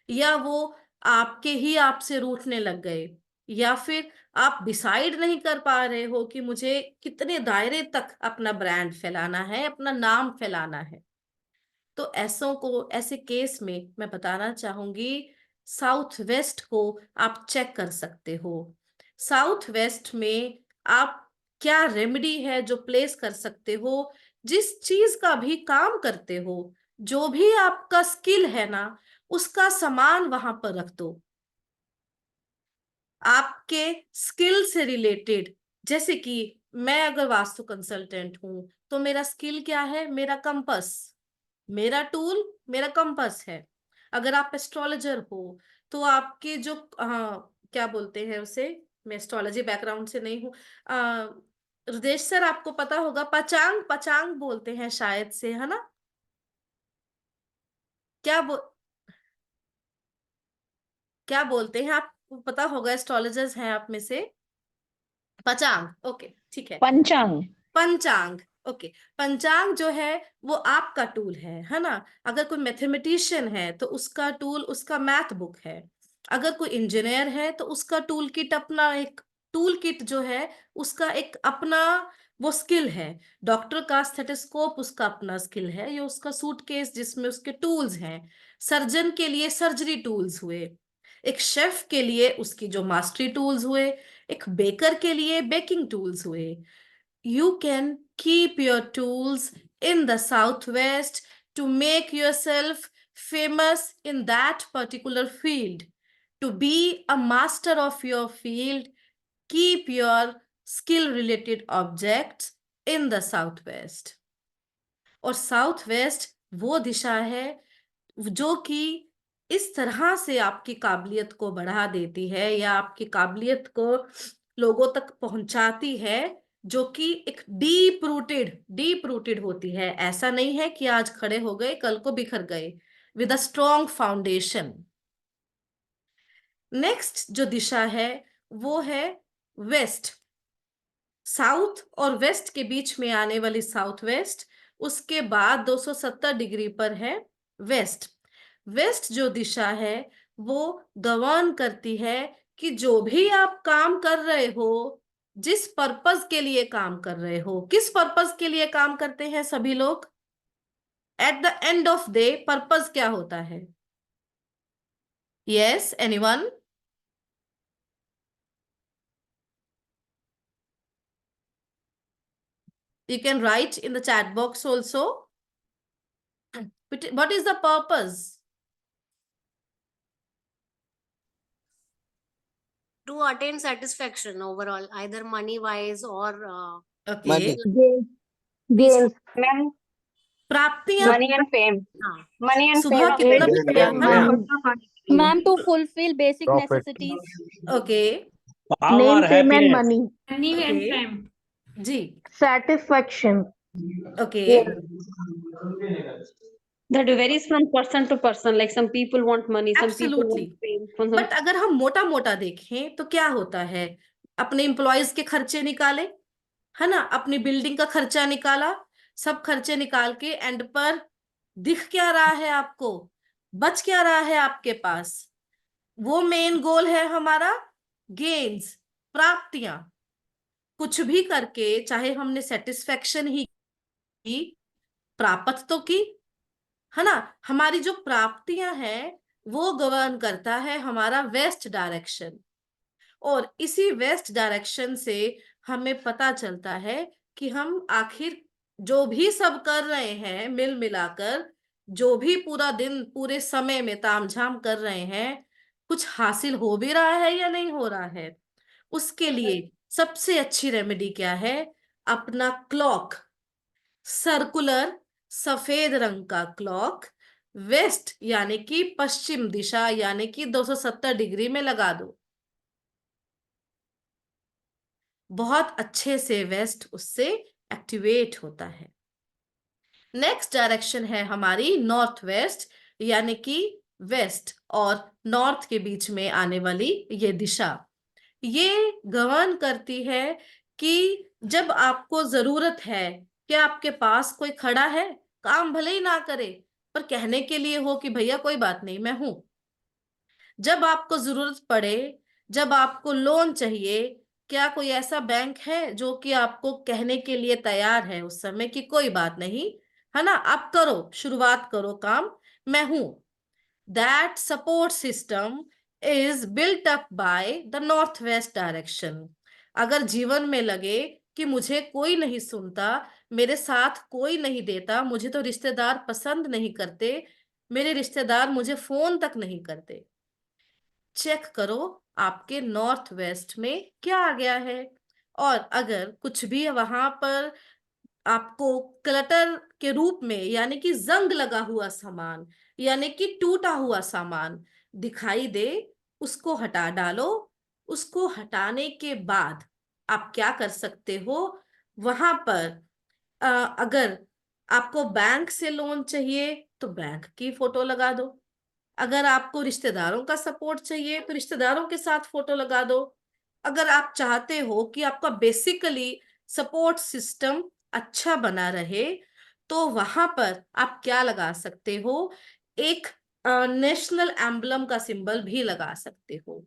या वो आपके ही आप से रूठने लग गए, या फिर आप डिसाइड नहीं कर पा रहे हो कि मुझे कितने दायरे तक अपना ब्रांड फैलाना है, अपना नाम फैलाना है। तो ऐसे केस में मैं बताना चाहूंगी, साउथ वेस्ट को आप चेक कर सकते हो। साउथ वेस्ट में आप क्या रेमेडी है जो प्लेस कर सकते हो, जिस चीज का भी काम करते हो, जो भी आपका स्किल है ना, उसका सामान वहां पर रख दो। आपके स्किल से रिलेटेड, जैसे कि मैं अगर वास्तु कंसल्टेंट हूं तो मेरा स्किल क्या है, मेरा कंपस, मेरा टूल मेरा कंपस है। अगर आप एस्ट्रोलॉजर हो तो आपके जो क्या बोलते हैं उसे, मैं एस्ट्रोलॉजी बैकग्राउंड से नहीं हूँ, हृदेश सर आपको पता होगा, पचांग पचांग बोलते हैं शायद से, है ना, क्या क्या बोलते हैं, आपको पता होगा, एस्ट्रोलॉजर्स हैं आप में से। पचांग, ओके ठीक है, पंचांग। पंचांग, ओके। पंचांग जो है वो आपका टूल है ना। अगर कोई मैथमेटिशियन है तो उसका टूल उसका मैथ बुक है। अगर कोई इंजीनियर है तो उसका टूल किट अपना एक टूल किट जो है उसका एक अपना वो स्किल है। डॉक्टर का स्टेथोस्कोप उसका अपना स्किल है, ये उसका सूटकेस जिसमें उसके टूल्स हैं। सर्जन के लिए सर्जरी टूल्स हुए, एक शेफ के लिए उसकी जो मास्टरी टूल्स हुए, एक बेकर के लिए बेकिंग टूल्स हुए। You can keep your tools in the southwest to make yourself famous in that particular field. To be a master of your field, keep your skill related objects in the southwest. और south waste वो दिशा है जो कि इस तरह से आपकी काबिलियत को बढ़ा देती है या आपकी काबिलियत को लोगों तक पहुंचाती है, जो कि एक डीप रूटेड होती है। ऐसा नहीं है कि आज खड़े हो गए कल को बिखर गए, with a strong foundation. Next जो दिशा है वो है वेस्ट। साउथ और वेस्ट के बीच में आने वाली साउथ वेस्ट, उसके बाद 270 डिग्री पर है वेस्ट। वेस्ट जो दिशा है वो गवर्न करती है कि जो भी आप काम कर रहे हो, जिस पर्पस के लिए काम कर रहे हो, किस पर्पस के लिए काम करते हैं सभी लोग, at the end of day purpose क्या होता है? Yes, anyone? You can write in the chat box also. What is the purpose? To attain satisfaction overall, either money wise or Okay. Gains, ma'am. प्राप्तियां, Money and fame. हाँ, Money and सुबह fame. कितना बजे, है ना? Ma'am, to fulfill basic necessities. Okay. Name, fame and money. Okay. जी, Satisfaction. okay. That varies from person to person. Like some people want money, some people Absolutely. want fame. some- but अगर हम मोटा मोटा देखें तो क्या होता है, अपने एम्प्लॉयज के खर्चे निकाले, है ना, अपनी बिल्डिंग का खर्चा निकाला, सब खर्चे निकाल के एंड पर दिख क्या रहा है आपको, बच क्या रहा है आपके पास, वो मेन गोल है हमारा, गेन्स, प्राप्तियां। कुछ भी करके चाहे हमने सेटिस्फेक्शन ही की, प्राप्त तो की, है ना। हमारी जो प्राप्तियां हैं वो गवर्न करता है हमारा वेस्ट डायरेक्शन, और इसी वेस्ट डायरेक्शन से हमें पता चलता है कि हम आखिर जो भी सब कर रहे हैं मिल मिलाकर, जो भी पूरा दिन पूरे समय में तामझाम कर रहे हैं, कुछ हासिल हो भी रहा है या नहीं हो रहा है। उसके लिए सबसे अच्छी रेमेडी क्या है, अपना क्लॉक सर्कुलर सफेद रंग का क्लॉक वेस्ट यानी कि पश्चिम दिशा यानी कि 270 डिग्री में लगा दो। बहुत अच्छे से वेस्ट उससे एक्टिवेट होता है। नेक्स्ट डायरेक्शन है हमारी नॉर्थ वेस्ट यानी कि वेस्ट और नॉर्थ के बीच में आने वाली ये दिशा। ये गवर्न करती है कि जब आपको जरूरत है कि आपके पास कोई खड़ा है, काम भले ही ना करे पर कहने के लिए हो कि भैया कोई बात नहीं मैं हूं। जब आपको जरूरत पड़े, जब आपको लोन चाहिए, क्या कोई ऐसा बैंक है जो कि आपको कहने के लिए तैयार है उस समय कि कोई बात नहीं, है ना, आप करो, शुरुआत करो काम, मैं हूं। That support system is built up by the north west direction. अगर जीवन में लगे कि मुझे कोई नहीं सुनता, मेरे साथ कोई नहीं देता, मुझे तो रिश्तेदार पसंद नहीं करते, मेरे रिश्तेदार मुझे फोन तक नहीं करते, चेक करो आपके नॉर्थ वेस्ट में क्या आ गया है। और अगर कुछ भी वहां पर आपको क्लटर के रूप में यानी कि जंग लगा हुआ सामान यानी कि टूटा हुआ सामान दिखाई दे, उसको हटा डालो। उसको हटाने के बाद आप क्या कर सकते हो, वहां पर अगर आपको बैंक से लोन चाहिए तो बैंक की फोटो लगा दो। अगर आपको रिश्तेदारों का सपोर्ट चाहिए तो रिश्तेदारों के साथ फोटो लगा दो। अगर आप चाहते हो कि आपका बेसिकली सपोर्ट सिस्टम अच्छा बना रहे तो वहां पर आप क्या लगा सकते हो, एक नेशनल एम्बलम का सिंबल भी लगा सकते हो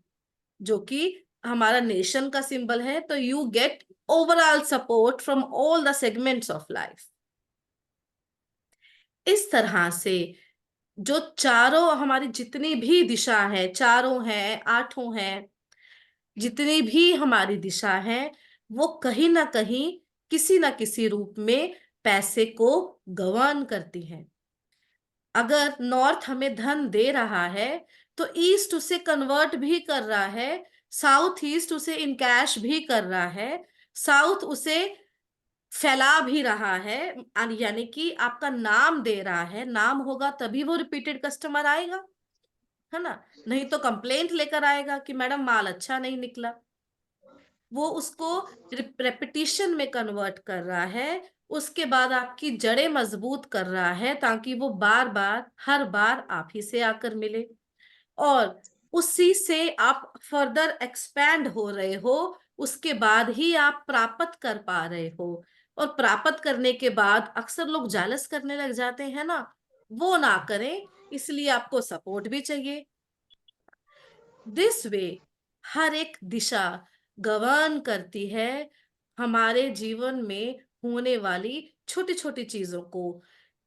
जो कि हमारा नेशन का सिंबल है। तो you get overall support from all the segments of life. इस तरह से जो चारों हमारी जितनी भी दिशा है, चारों हैं, आठों हैं, जितनी भी हमारी दिशा है वो कहीं ना कहीं किसी ना किसी रूप में पैसे को गवर्न करती है। अगर नॉर्थ हमें धन दे रहा है तो ईस्ट उसे कन्वर्ट भी कर रहा है, साउथ ईस्ट उसे इन कैश भी कर रहा है, साउथ उसे फैला भी रहा है, यानी कि आपका नाम दे रहा है। नाम होगा तभी वो रिपीटेड कस्टमर आएगा, है ना, नहीं तो कंप्लेंट लेकर आएगा कि मैडम माल अच्छा नहीं निकला। वो उसको रेपिटिशन में कन्वर्ट कर रहा है, उसके बाद आपकी जड़ें मजबूत कर रहा है ताकि वो बार बार हर बार आप ही से आकर मिले और उसी से आप फर्दर एक्सपैंड हो रहे हो, उसके बाद ही आप प्राप्त कर पा रहे हो। और प्राप्त करने के बाद अक्सर लोग जालस करने लग जाते हैं ना, वो ना करें, इसलिए आपको सपोर्ट भी चाहिए। दिस वे हर एक दिशा गवर्न करती है हमारे जीवन में होने वाली छोटी छोटी चीजों को।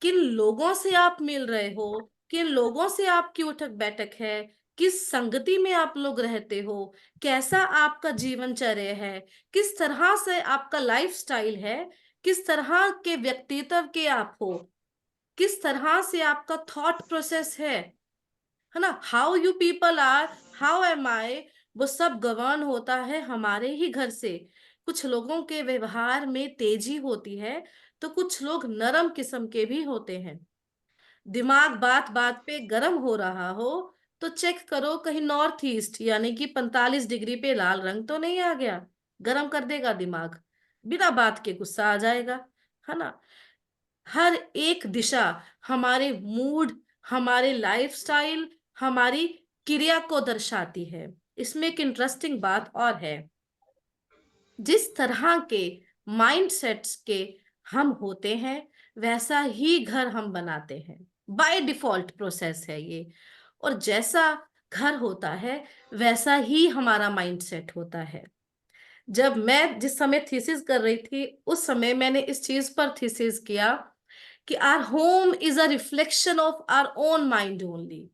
किन लोगों से आप मिल रहे हो, किन लोगों से आपकी उठक बैठक है, किस संगति में आप लोग रहते हो, कैसा आपका जीवनचर्या है, किस तरह से आपका लाइफस्टाइल है, किस तरह के व्यक्तित्व के आप हो, किस तरह से आपका थॉट प्रोसेस है ना, how you people are, how am I, वो सब गवर्न होता है हमारे ही घर से। कुछ लोगों के व्यवहार में तेजी होती है तो कुछ लोग नरम किस्म के भी होते हैं। दिमाग बात बात पे गर्म हो रहा हो तो चेक करो कहीं नॉर्थ ईस्ट यानी कि 45 डिग्री पे लाल रंग तो नहीं आ गया, गर्म कर देगा दिमाग, बिना बात के गुस्सा आ जाएगा, है ना। हर एक दिशा हमारे मूड, हमारे लाइफस्टाइल, हमारी क्रिया को दर्शाती है। इसमें एक इंटरेस्टिंग बात और है, जिस तरह के माइंडसेट्स के हम होते हैं वैसा ही घर हम बनाते हैं, बाय डिफॉल्ट प्रोसेस है ये। और जैसा घर होता है वैसा ही हमारा माइंडसेट होता है। जब मैं जिस समय थीसिस कर रही थी उस समय मैंने इस चीज पर थीसिस किया कि our home is a reflection of our own mind only.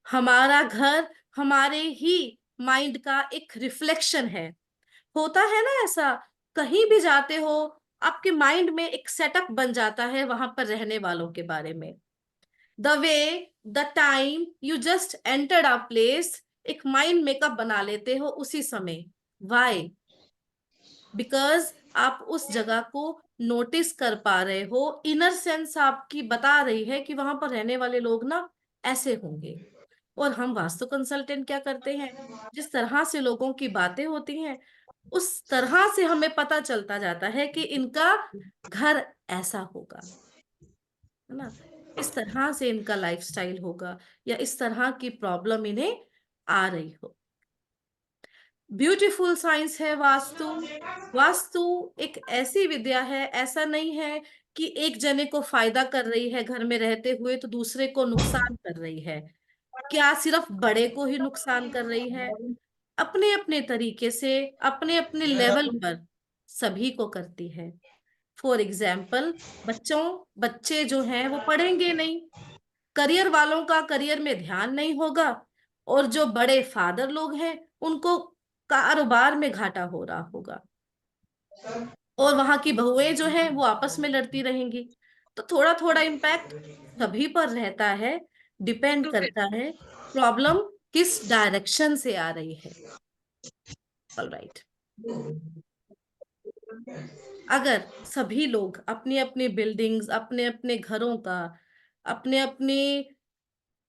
हमारा घर हमारे ही माइंड का एक रिफ्लेक्शन है। होता है ना ऐसा, कहीं भी जाते हो आपके माइंड में एक सेटअप बन जाता है वहां पर रहने वालों के बारे में। The way the time you just entered a place, एक माइंड मेकअप बना लेते हो उसी समय। वाई? बिकॉज आप उस जगह को नोटिस कर पा रहे हो, इनर सेंस आपकी बता रही है कि वहां पर रहने वाले लोग ना ऐसे होंगे। और हम वास्तु कंसल्टेंट क्या करते हैं, जिस तरह से लोगों की बातें होती हैं उस तरह से हमें पता चलता जाता है कि इनका घर ऐसा होगा, है ना, इस तरह से इनका लाइफस्टाइल होगा, या इस तरह की प्रॉब्लम इन्हें आ रही हो। ब्यूटीफुल साइंस है वास्तु। वास्तु एक ऐसी विद्या है, ऐसा नहीं है कि एक जने को फायदा कर रही है घर में रहते हुए तो दूसरे को नुकसान कर रही है। क्या सिर्फ बड़े को ही नुकसान कर रही है? अपने अपने तरीके से, अपने अपने लेवल पर सभी को करती है। फॉर एग्जाम्पल, बच्चे जो हैं वो पढ़ेंगे नहीं, करियर वालों का करियर में ध्यान नहीं होगा, और जो बड़े फादर लोग हैं उनको कारोबार में घाटा हो रहा होगा, और वहां की बहुएं जो हैं वो आपस में लड़ती रहेंगी। तो थोड़ा थोड़ा इम्पैक्ट सभी पर रहता है, डिपेंड करता है प्रॉब्लम किस डायरेक्शन से आ रही है। ऑलराइट, अगर सभी लोग अपनी अपनी बिल्डिंग्स, अपने अपने घरों का, अपने अपनी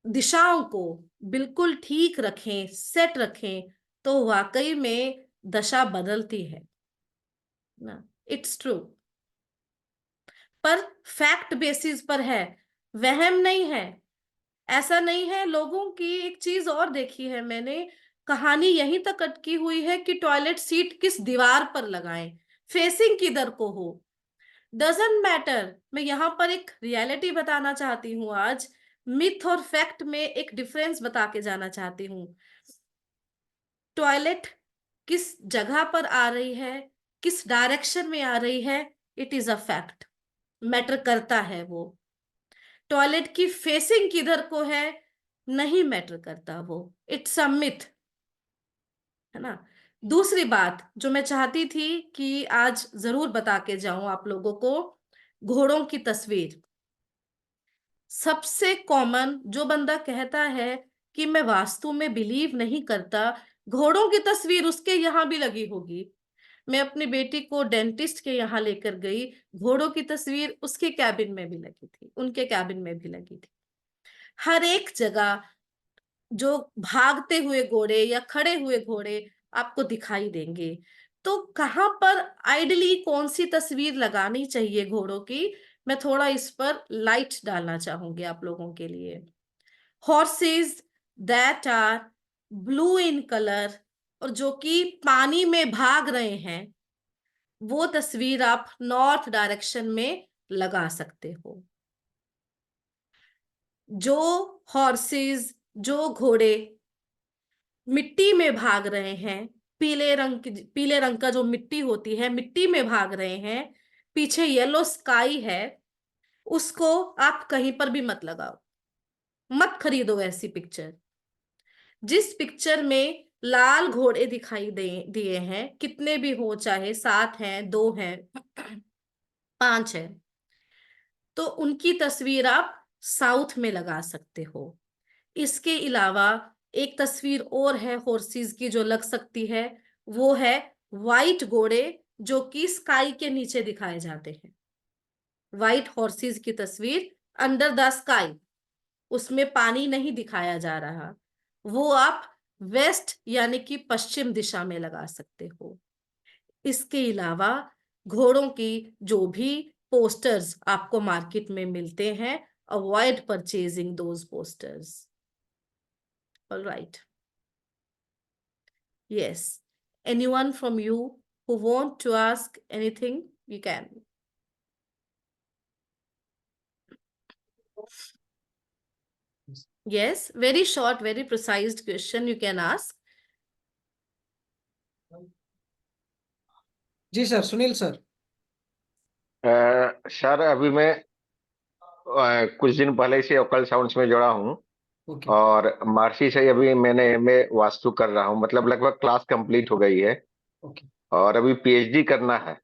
दिशाओं को बिल्कुल ठीक रखें, सेट रखें, तो वाकई में दशा बदलती है ना। इट्स ट्रू, पर फैक्ट बेसिस पर है, वहम नहीं है। ऐसा नहीं है। लोगों की एक चीज और देखी है मैंने, कहानी यहीं तक अटकी हुई है कि टॉयलेट सीट किस दीवार पर लगाएं, फेसिंग किधर को हो, डजंट मैटर। मैं यहां पर एक रियलिटी बताना चाहती हूँ आज, मिथ और फैक्ट में एक डिफरेंस बता के जाना चाहती हूँ। टॉयलेट किस जगह पर आ रही है, किस डायरेक्शन में आ रही है, it is a fact, matter करता है वो। टॉयलेट की फेसिंग किधर को है नहीं मैटर करता वो, इट्स अ मिथ, है ना। दूसरी बात जो मैं चाहती थी कि आज जरूर बता के जाऊं आप लोगों को, घोड़ों की तस्वीर। सबसे कॉमन जो बंदा कहता है कि मैं वास्तु में बिलीव नहीं करता, घोड़ों की तस्वीर उसके यहाँ भी लगी होगी। मैं अपनी बेटी को डेंटिस्ट के यहाँ लेकर गई, घोड़ों की तस्वीर उसके कैबिन में भी लगी थी, उनके कैबिन में भी लगी थी। हर एक जगह जो भागते हुए घोड़े या खड़े हुए घोड़े आपको दिखाई देंगे। तो कहां पर आइडली कौन सी तस्वीर लगानी चाहिए घोड़ों की, मैं थोड़ा इस पर लाइट डालना चाहूंगी आप लोगों के लिए। Horses that are blue in colour और जो कि पानी में भाग रहे हैं, वो तस्वीर आप नॉर्थ डायरेक्शन में लगा सकते हो। जो हॉर्सेस, जो घोड़े मिट्टी में भाग रहे हैं, पीले रंग का जो मिट्टी होती है, मिट्टी में भाग रहे हैं, पीछे येलो स्काई है, उसको आप कहीं पर भी मत लगाओ, मत खरीदो ऐसी पिक्चर। जिस पिक्चर में लाल घोड़े दिखाई दिए हैं, कितने भी हो, चाहे 7 हैं, 2 हैं, 5 हैं, तो उनकी तस्वीर आप साउथ में लगा सकते हो। इसके अलावा एक तस्वीर और है हॉर्सेस की जो लग सकती है, वो है वाइट घोड़े जो कि स्काई के नीचे दिखाए जाते हैं। वाइट हॉर्सेस की तस्वीर अंडर द स्काई, उसमें पानी नहीं दिखाया जा रहा, वो आप वेस्ट यानी कि पश्चिम दिशा में लगा सकते हो। इसके अलावा घोड़ों की जो भी पोस्टर्स आपको मार्केट में मिलते हैं, avoid purchasing those posters. All right. Yes. Anyone from you who want to ask anything, you can. Yes, very short, very precise question you can ask. जी सर, सुनील सर। सर अभी मैं कुछ दिन पहले से ओकल साउंड्स में जुड़ा हूँ और महर्षि से अभी मैं वास्तु कर रहा हूँ, मतलब लगभग क्लास कंप्लीट हो गई है और अभी पीएचडी करना है।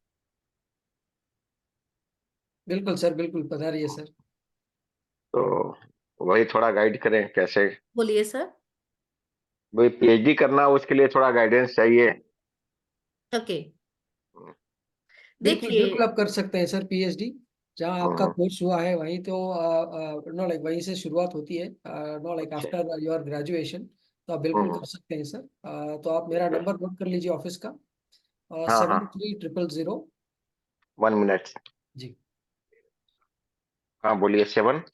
बिल्कुल सर, बिल्कुल बता रही है सर। तो वही थोड़ा गाइड करें कैसे। बोलिए सर। वही पीएचडी करना, उसके लिए थोड़ा गाइडेंस चाहिए। ओके, बिल्कुल देखिए बिल्कुल आप कर सकते हैं सर, पीएचडी जहाँ आपका हाँ, कोर्स हुआ है वहीं तो नो लाइक वहीं से शुरुआत होती है, नो लाइक अच्छा। After your graduation. तो आप बिल्कुल कर सकते हैं सर। तो आप मेरा नंबर नोट कर लीजिए ऑफिस का, हाँ हाँ 7300। 1 मिनट। जी, हाँ बोलिए 7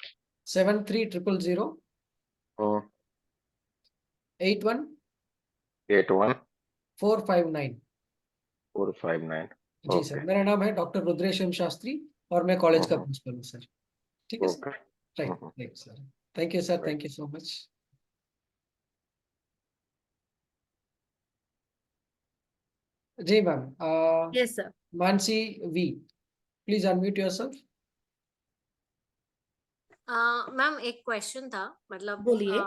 7300 81 81 459। 459। जी सर, ओके मेरा नाम है डॉक्टर रुद्रेशम शास्त्री और मैं कॉलेज का हम्म, प्रिंसिपल हूँ सर। ठीक है sir. Okay right right sir. Thank you sir, thank you so much. जी ma'am, yes sir, Mansi V, please unmute yourself. Ma'am एक क्वेश्चन था, मतलब बोलिए।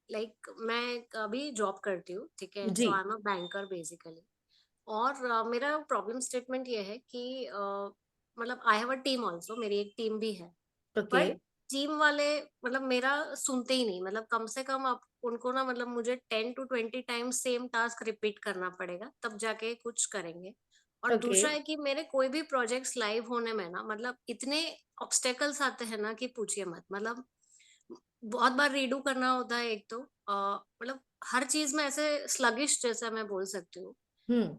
लाइक मैं अभी जॉब करती हूँ, ठीक है, जी। So I am a banker basically. और मेरा प्रॉब्लम स्टेटमेंट ये है कि मतलब I have a team also, मेरी एक टीम भी है, ओके। बट टीम वाले मतलब मेरा सुनते ही नहीं, मतलब कम से कम आप उनको ना, मतलब मुझे 10 to 20 times same task repeat करना पड़ेगा तब जाके कुछ करेंगे। और ओके। दूसरा है कि मेरे कोई भी प्रोजेक्ट्स लाइव होने में ना, मतलब इतने ऑब्स्टेकल्स आते हैं ना कि पूछिए मत। मतलब बहुत बार रीडू करना होता है एक तो, मतलब हर चीज में ऐसे स्लगिश जैसा मैं बोल सकती हूँ। हम्म।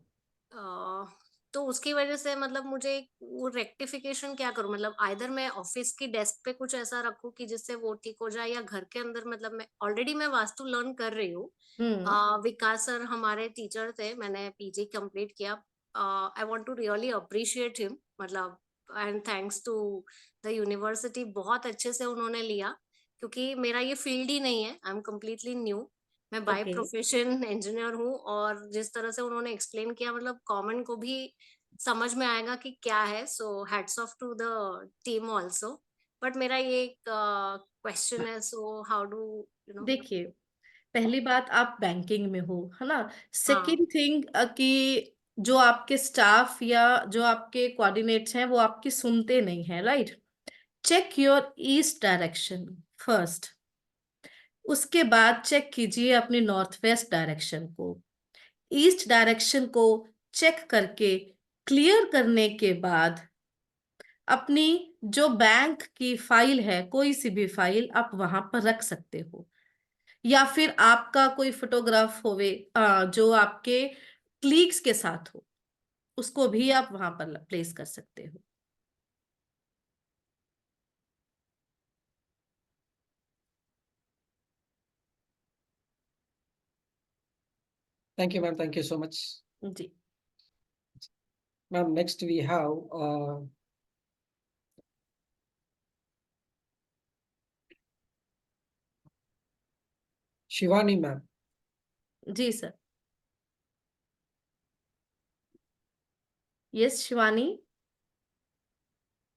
अ, तो उसकी वजह से मतलब मुझे वो रेक्टिफिकेशन क्या करूं, मतलब आइदर मैं ऑफिस की डेस्क पे कुछ ऐसा रखूं कि जिससे वो ठीक हो जाए, या घर के अंदर, मतलब मैं ऑलरेडी मैं वास्तु लर्न कर रही हूँ। हम्म। विकास सर हमारे टीचर थे, मैंने पीजी कंप्लीट किया। I want to really appreciate him, मतलब and thanks to the university, बहुत अच्छे से उन्होंने लिया, क्योंकि मेरा ये फील्ड ही नहीं है, आई एम कम्प्लीटली न्यू। मैं बाय ओके। प्रोफेशन इंजीनियर हूँ, और जिस तरह से उन्होंने एक्सप्लेन किया, मतलब कॉमन को भी समझ में आएगा कि क्या है। So hats off to the team also. But मेरा ये एक क्वेश्चन है, so how do you know. देखिए, पहली बात आप बैंकिंग में हो, है ना। हाँ। सेकंड थिंग कि जो आपके स्टाफ या जो आपके कोऑर्डिनेट्स हैं वो आपकी सुनते नहीं हैं, right. Check your east direction first. उसके बाद चेक कीजिए अपनी नॉर्थ वेस्ट डायरेक्शन को। ईस्ट डायरेक्शन को चेक करके क्लियर करने के बाद अपनी जो बैंक की फाइल है, कोई सी भी फाइल आप वहां पर रख सकते हो, या फिर आपका कोई फोटोग्राफ होवे जो आपके क्लीग्स के साथ हो, उसको भी आप वहां पर प्लेस कर सकते हो। Thank you ma'am, thank you so much. जी। Ma'am next we have Shivani ma'am. जी sir. Yes Shivani.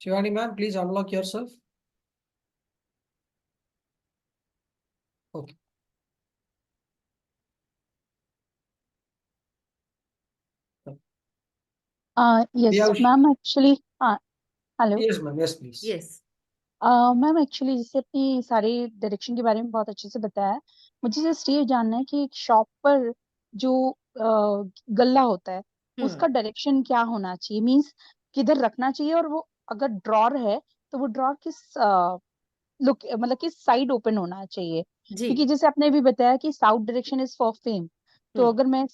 Shivani ma'am, please unlock yourself. Okay. yes ma'am actually हाँ hello yes ma'am, yes please. Yes. Ma'am actually जैसे अपनी सारी direction के बारे में बहुत अच्छे से बताया है। मुझे जस्ट ये जानना है कि एक शॉप पर जो गल्ला होता है उसका डायरेक्शन क्या होना चाहिए, मींस किधर रखना चाहिए, और वो अगर ड्रॉर है तो वो ड्रॉर किस लुक मतलब किस साइड ओपन होना चाहिए, जी। क्योंकि जैसे आपने भी बताया कि south direction is for fame. तो अगर मैं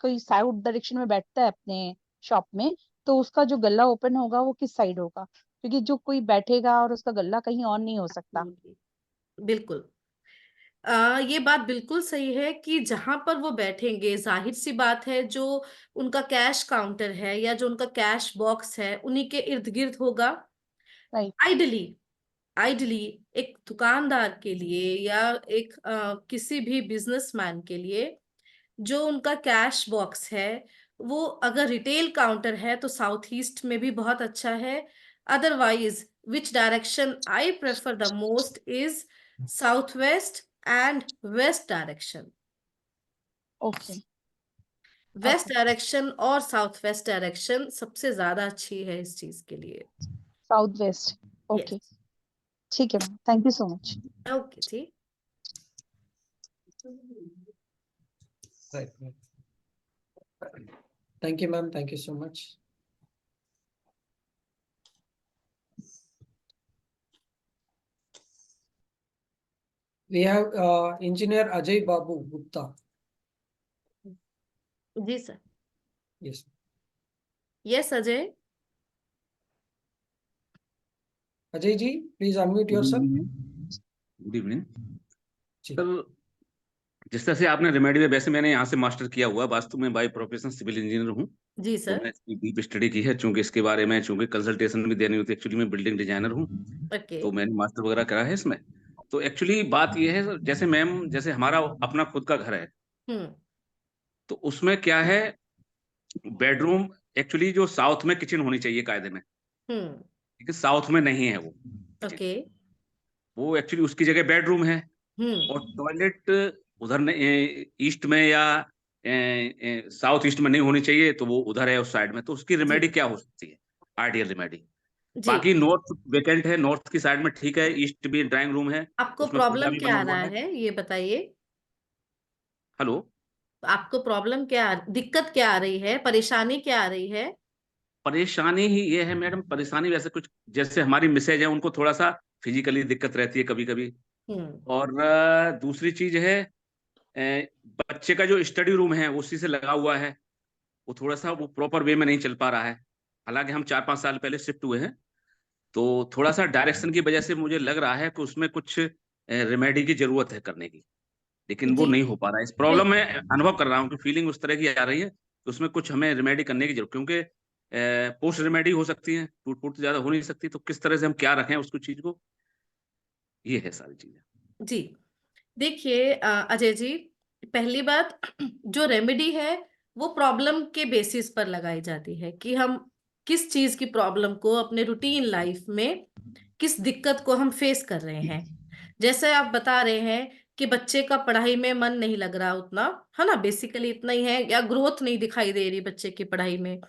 कोई साउथ डायरेक्शन में बैठता है अपने शॉप में, तो उसका जो गल्ला ओपन होगा वो किस साइड होगा, क्योंकि जो कोई बैठेगा और उसका गल्ला कहीं और नहीं हो सकता। बिल्कुल। ये बात बिल्कुल सही है कि जहां पर वो बैठेंगे, जाहिर सी बात है, जो उनका कैश काउंटर है या जो उनका कैश बॉक्स है उन्हीं के इर्द गिर्द होगा। आइडली आइडली एक दुकानदार के लिए या एक किसी भी बिजनेसमैन के लिए जो उनका कैश बॉक्स है, वो अगर रिटेल काउंटर है तो साउथ ईस्ट में भी बहुत अच्छा है। Otherwise which direction I prefer the most is south west and west direction. Okay. West direction और साउथ वेस्ट डायरेक्शन सबसे ज्यादा अच्छी है इस चीज के लिए। South west. Okay yes. ठीक है ma'am, thank you so much. Okay जी। Right. Thank you, ma'am. Thank you so much. We have engineer Ajay Babu Gupta. जी sir. Yes. Yes Ajay. Ajay ji, please unmute yourself. Good evening sir. जिस तरह से आपने remedy में, वैसे मैंने यहाँ से मास्टर किया हुआ, वास्तु में बाय प्रोफेशन सिविल इंजीनियर हूँ। जी तो सर। मैं इसकी डीप स्टडी की है, चूंकि इसके बारे में चूंकि कंसल्टेशन भी देनी होती है। एक्चुअली मैं बिल्डिंग डिजाइनर हूँ, ओके। तो मैंने मास्टर वगैरह करा है इसमें। तो एक्चुअली बात ये है, जैसे मैम, जैसे हमारा अपना खुद का घर है, तो उसमें क्या है, बेडरूम एक्चुअली जो साउथ में किचन होनी चाहिए कायदे में, लेकिन साउथ में नहीं है वो। ओके। वो एक्चुअली उसकी जगह बेडरूम है, और टॉयलेट उधर ईस्ट में या साउथ ईस्ट में नहीं होनी चाहिए, तो वो उधर है उस साइड में। तो उसकी रेमेडी क्या हो सकती है, आइडियल रेमेडी? बाकी नॉर्थ वेकेंट है, नॉर्थ की साइड में ठीक है, ईस्ट भी ड्राइंग रूम है। आपको प्रॉब्लम क्या आ रहा है ये बताइए। हेलो, आपको प्रॉब्लम क्या, दिक्कत क्या आ रही है, परेशानी क्या आ रही है? परेशानी ही ये है मैडम, परेशानी वैसे कुछ, जैसे हमारी मिसेज है, उनको थोड़ा सा फिजिकली दिक्कत रहती है कभी कभी। और दूसरी चीज है, बच्चे का जो स्टडी रूम है उसी से लगा हुआ है, वो थोड़ा सा वो प्रॉपर वे में नहीं चल पा रहा है। हालांकि हम 4-5 साल पहले शिफ्ट हुए हैं, तो थोड़ा सा डायरेक्शन की वजह से मुझे लग रहा है कि उसमें कुछ रेमेडी की जरूरत है करने की, लेकिन वो नहीं हो पा रहा है। इस प्रॉब्लम में अनुभव कर रहा हूँ कि फीलिंग उस तरह की आ रही है, तो उसमें कुछ हमें रेमेडी करने की जरूरत, क्योंकि पोस्ट रेमेडी हो सकती है, टूट फूट ज्यादा हो नहीं सकती। तो किस तरह से हम क्या रखें उसको चीज को, ये है सारी चीजें। जी देखिए अजय जी, पहली बात, जो रेमेडी है वो प्रॉब्लम के बेसिस पर लगाई जाती है कि हम किस चीज की प्रॉब्लम को अपने रूटीन लाइफ में, किस दिक्कत को हम फेस कर रहे हैं। जैसे आप बता रहे हैं कि बच्चे का पढ़ाई में मन नहीं लग रहा उतना, है ना, बेसिकली इतना ही है, या ग्रोथ नहीं दिखाई दे रही बच्चे की पढ़ाई में,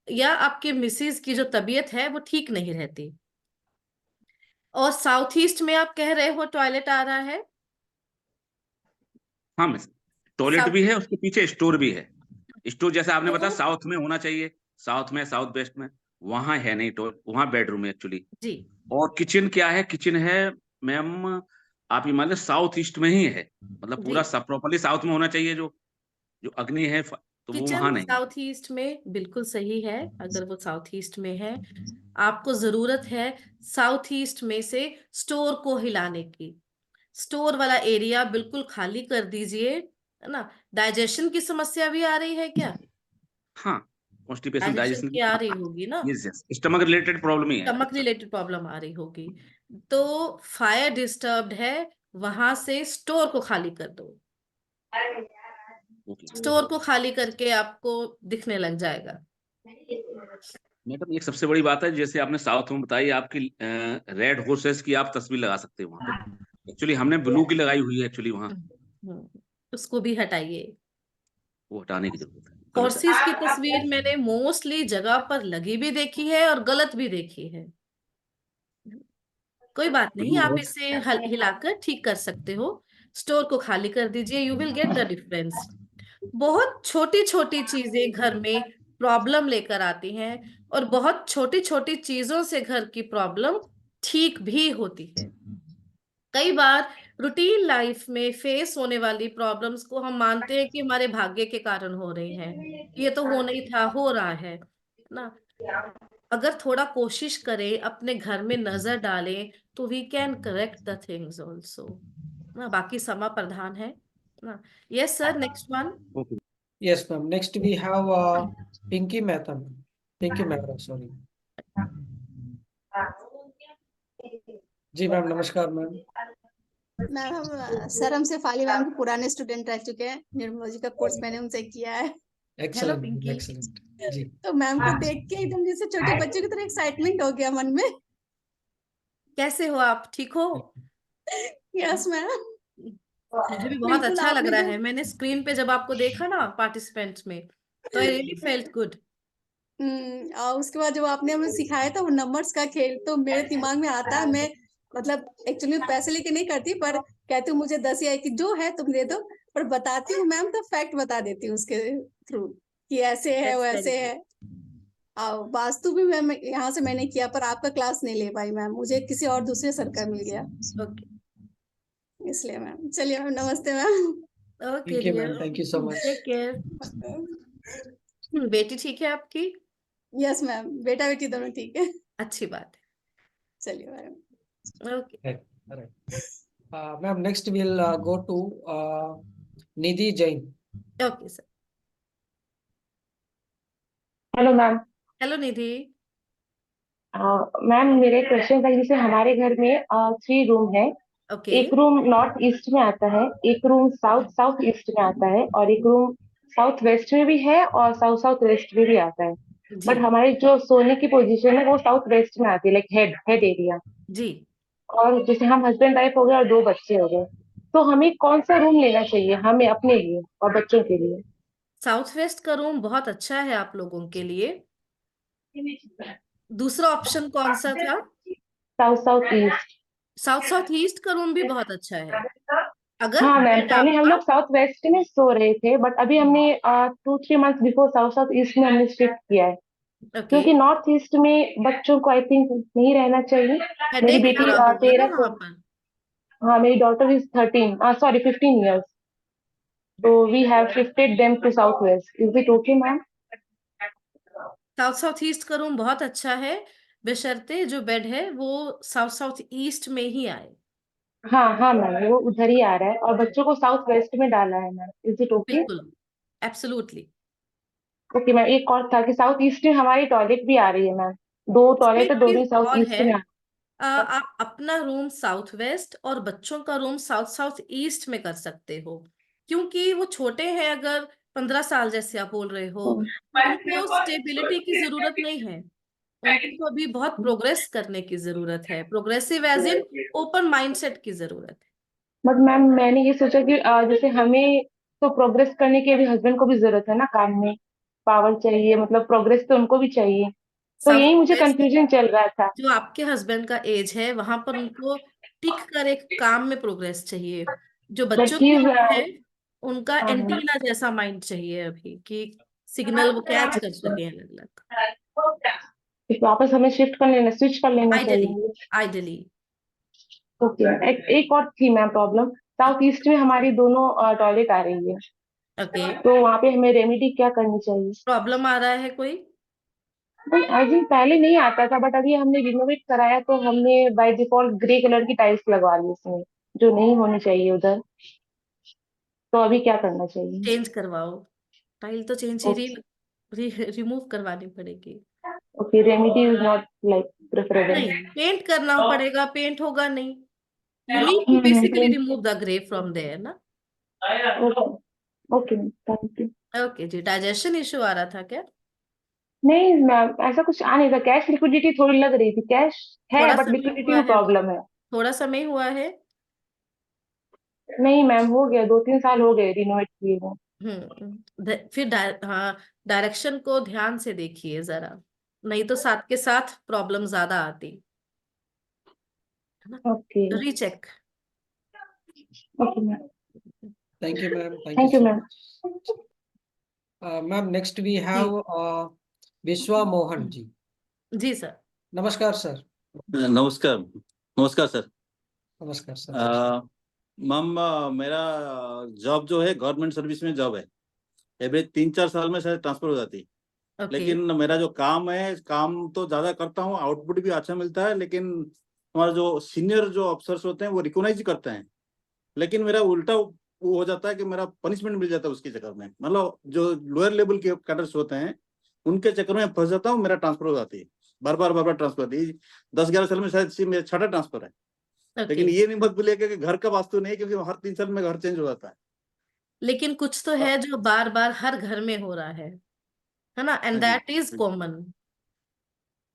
या आपके मिसेज की जो तबीयत है वो ठीक नहीं रहती, और साउथ ईस्ट में आप कह रहे हो टॉयलेट आ रहा है। हाँ मिस, टॉयलेट भी है, उसके पीछे स्टोर भी है। स्टोर जैसे आपने बताया साउथ में होना चाहिए, साउथ में, साउथ वेस्ट में, वहां है नहीं, वहां बेडरूम है एक्चुअली जी। और किचन क्या है, किचन है मैम, आप ये मान लो साउथ ईस्ट में ही है, मतलब पूरा सब प्रॉपर्ली साउथ में होना चाहिए। जो जो अग्नि है, तो वो वहां नहीं। साउथ ईस्ट में बिल्कुल सही है, अगर वो साउथ ईस्ट में है, आपको जरूरत है साउथ ईस्ट में से स्टोर को हिलाने की। स्टोर वाला एरिया बिल्कुल खाली कर दीजिए, है ना। डाइजेशन की समस्या भी आ रही है क्या? हाँ, कॉन्स्टिपेशन, डाइजेशन की आ रही होगी ना। Yes yes, stomach related problem ही है, स्टमक रिलेटेड प्रॉब्लम आ रही होगी। तो फायर डिस्टर्ब्ड है, वहां से स्टोर को खाली कर दो। स्टोर को खाली करके आपको दिखने लग जाएगा। मैडम एक सबसे बड़ी बात है, जैसे आपने साउथ में बताई, आपकी रेड हॉर्सेस की आप तस्वीर लगा सकते हो वहां पे। एक्चुअली हमने ब्लू की लगाई हुई है एक्चुअली वहां, उसको भी हटाइए, वो हटाने की जरूरत है। हॉर्सेस की तस्वीर मैंने मोस्टली जगह पर लगी भी देखी है और गलत भी देखी है। कोई बात नहीं, आप इसे हिलाकर ठीक कर सकते हो। स्टोर को खाली कर दीजिए, you will get the difference. बहुत छोटी छोटी चीजें घर में प्रॉब्लम लेकर आती हैं, और बहुत छोटी छोटी चीजों से घर की प्रॉब्लम ठीक भी होती है। कई बार रूटीन लाइफ में फेस होने वाली प्रॉब्लम्स को हम मानते हैं कि हमारे भाग्य के कारण हो रही हैं, ये तो हो नहीं था, हो रहा है ना। अगर थोड़ा कोशिश करें, अपने घर में नजर डालें, तो we can correct the things also ना। बाकी समा प्रधान है ना। Yes sir, next one. Yes, ma'am. Next we have Pinky Mehta. Pinky Mehta, sorry. Ji ma'am, नमस्कार मैम। मैम हम सर हमसे फाली मैम के पुराने स्टूडेंट रह चुके हैं, न्यूरोलॉजी का कोर्स मैंने उनसे किया है। एक्सेलेंट एक्सेलेंट जी। तो मैम को देख के एकदम जैसे छोटे बच्चे की तरह एक्साइटमेंट हो गया मन में। कैसे हो आप, ठीक हो? यस मैम, मुझे भी बहुत अच्छा लग रहा है। मैंने स्क्रीन पे जब आपको देखा ना पार्टिसिपेंट्स में, तो आई रियली फेल्ट गुड। और उसके बाद जब आपने हमें सिखाया था वो नंबर्स का खेल, तो मेरे दिमाग में आता है, मैं मतलब एक्चुअली पैसे लेके नहीं करती, पर कहती हूँ मुझे 10 या 21 जो है तुम दे दो, पर बताती हूँ मैम तो फैक्ट बता देती हूँ उसके थ्रू कि ऐसे है वैसे है। और वास्तु भी मैम यहाँ से मैंने किया, पर आपका क्लास नहीं ले पाई मैम, मुझे किसी और दूसरे सर का मिल गया। इसलिए मैम। चलिए मैम, नमस्ते ma'am. Okay thank you dear, ma'am, thank you so much. Take care. बेटी ठीक है आपकी? यस मैम, बेटा बेटी दोनों ठीक है। अच्छी बात चलिए मैम। है। Okay ma'am next will go to Nidhi Jain. Okay sir. Hello ma'am. Hello Nidhi. Ma'am मेरे क्वेश्चन था, जैसे हमारे घर में 3 रूम है। ओके एक रूम नॉर्थ ईस्ट में आता है, एक रूम साउथ साउथ ईस्ट में आता है, और एक रूम साउथ वेस्ट में भी है और साउथ साउथ वेस्ट में भी आता है। जी बट हमारी जो सोने की पोजीशन है वो साउथ वेस्ट में आती है, लाइक हेड हेड एरिया। जी। और जैसे हम हस्बैंड वाइफ हो गए और 2 बच्चे हो गए, तो हमें कौन सा रूम लेना चाहिए, हमें अपने लिए और बच्चों के लिए? साउथ वेस्ट का रूम बहुत अच्छा है आप लोगों के लिए। दूसरा ऑप्शन कौन सा था? South south east. South south east का रूम भी बहुत अच्छा है। अगर हाँ मैम, बेड पहले हम आपका लोग साउथ वेस्ट में सो रहे थे, बट अभी हमने 2-3 months before south south east में हमने शिफ्ट किया है, ओके, क्योंकि नॉर्थ ईस्ट में बच्चों को आई थिंक नहीं रहना चाहिए। मेरी हेडेक हो बेटी रहा होगा ना 13 वहां पर? हाँ, मेरी daughter is 15 years, so we have shifted them to southwest. Is it okay ma'am? South south east का रूम बहुत अच्छा है, बशर्ते जो बेड है वो साउथ साउथ ईस्ट में ही आए। हाँ हाँ मैम, वो उधर ही आ रहा है और बच्चों को साउथ वेस्ट में डाला है मैम। Is it okay? बिल्कुल, एब्सोल्युटली। ओके मैम, एक और था कि साउथ ईस्ट में हमारी टॉयलेट भी आ रही है मैम। 2 इसमें टॉयलेट है, दोनों चीज ही साउथ और ईस्ट है, में आ आप अपना रूम साउथ वेस्ट और बच्चों का रूम साउथ साउथ ईस्ट में कर सकते हो, क्योंकि वो छोटे हैं। अगर 15 साल जैसे आप बोल रहे हो, उनको स्टेबिलिटी की जरूरत नहीं है, उनको तो अभी बहुत प्रोग्रेस करने की जरूरत है, progressive as in open mindset की जरूरत है। बट मैम मैंने ये सोचा कि जैसे हमें तो प्रोग्रेस करने के भी हस्बैंड को भी जरूरत है ना, काम में पावर चाहिए, मतलब प्रोग्रेस तो उनको भी चाहिए। तो साउथ यही मुझे वेस्ट कंफ्यूजन चल रहा था। जो आपके हस्बैंड का एज है, वहां पर उनको टिक कर एक काम में प्रोग्रेस चाहिए। जो बट बच्चों ही की इज उम्र है, उनका एंटीना जैसा माइंड चाहिए अभी, कि सिग्नल वो कैच कर सके अलग अलग। वापस हमें शिफ्ट कर लेना, स्विच कर लेना आइडली, चाहिए। आइडली। ओके, एक और थी मैम प्रॉब्लम। साउथ ईस्ट में हमारी दोनों टॉयलेट आ रही है, ओके, तो वहाँ पे हमें रेमेडी क्या करनी चाहिए? प्रॉब्लम आ रहा है कोई? नहीं, आई थिंक पहले नहीं आता था, बट अभी हमने रिनोवेट कराया तो हमने बाय डिफॉल्ट ग्रे कलर की टाइल्स लगवा ली उसमें, जो नहीं होनी चाहिए उधर। तो अभी क्या करना चाहिए? चेंज करवाओ, टाइल तो चेंज ही ओके रिमूव करवानी पड़ेगी। Okay, remedy is not like preferable. नहीं, पेंट करना पड़ेगा, पेंट होगा नहीं। You need to basically remove the grey from there ना। Okay okay thank you. Okay जी, डाइजेशन इश्यू आ रहा था क्या? नहीं मैम, ऐसा कुछ आ नहीं था, कैश लिक्विडिटी थोड़ी लग रही थी, कैश है थोड़ा बट समय लिक्विडिटी हुआ में है? प्रॉब्लम है। थोड़ा समय हुआ है? नहीं मैम, हो गया 2-3 साल हो गए रिनोवेट किए हुए। फिर हाँ, डायरेक्शन को ध्यान से देखिए जरा, नहीं तो साथ के साथ प्रॉब्लम ज्यादा आती है ना। Okay recheck. Okay ma'am, thank you ma'am, thank you thank you so ma'am. Much. Ma'am next we ji have विश्वा मोहन जी। जी सर। नमस्कार सर। नमस्कार। नमस्कार सर। नमस्कार सर। मैम मेरा जॉब जो है गवर्नमेंट सर्विस में जॉब है, एवरेज 3-4 साल में शायद ट्रांसफर हो जाती। ओके, लेकिन मेरा जो काम है, काम तो ज्यादा करता हूँ, आउटपुट भी अच्छा मिलता है, लेकिन हमारे जो सीनियर जो अफसर्स होते हैं वो रिकॉग्नाइज करते हैं, लेकिन मेरा उल्टा वो हो जाता है कि मेरा पनिशमेंट मिल जाता है उसके चक्कर में। मतलब जो लोअर लेवल के कैडर्स होते हैं उनके चक्कर में फंस जाता हूँ, मेरा ट्रांसफर हो जाती है, बार बार ट्रांसफर होती है। 10-11 साल में शायद मेरा 6ठा ट्रांसफर है। लेकिन ओके। ये नहीं मत भूलिएगा कि घर का वास्तु नहीं है, क्योंकि हर 3 साल में घर चेंज हो जाता है। लेकिन कुछ तो है जो बार बार हर घर में हो रहा है ना, एंड हाँ जी, दैट इज कॉमन,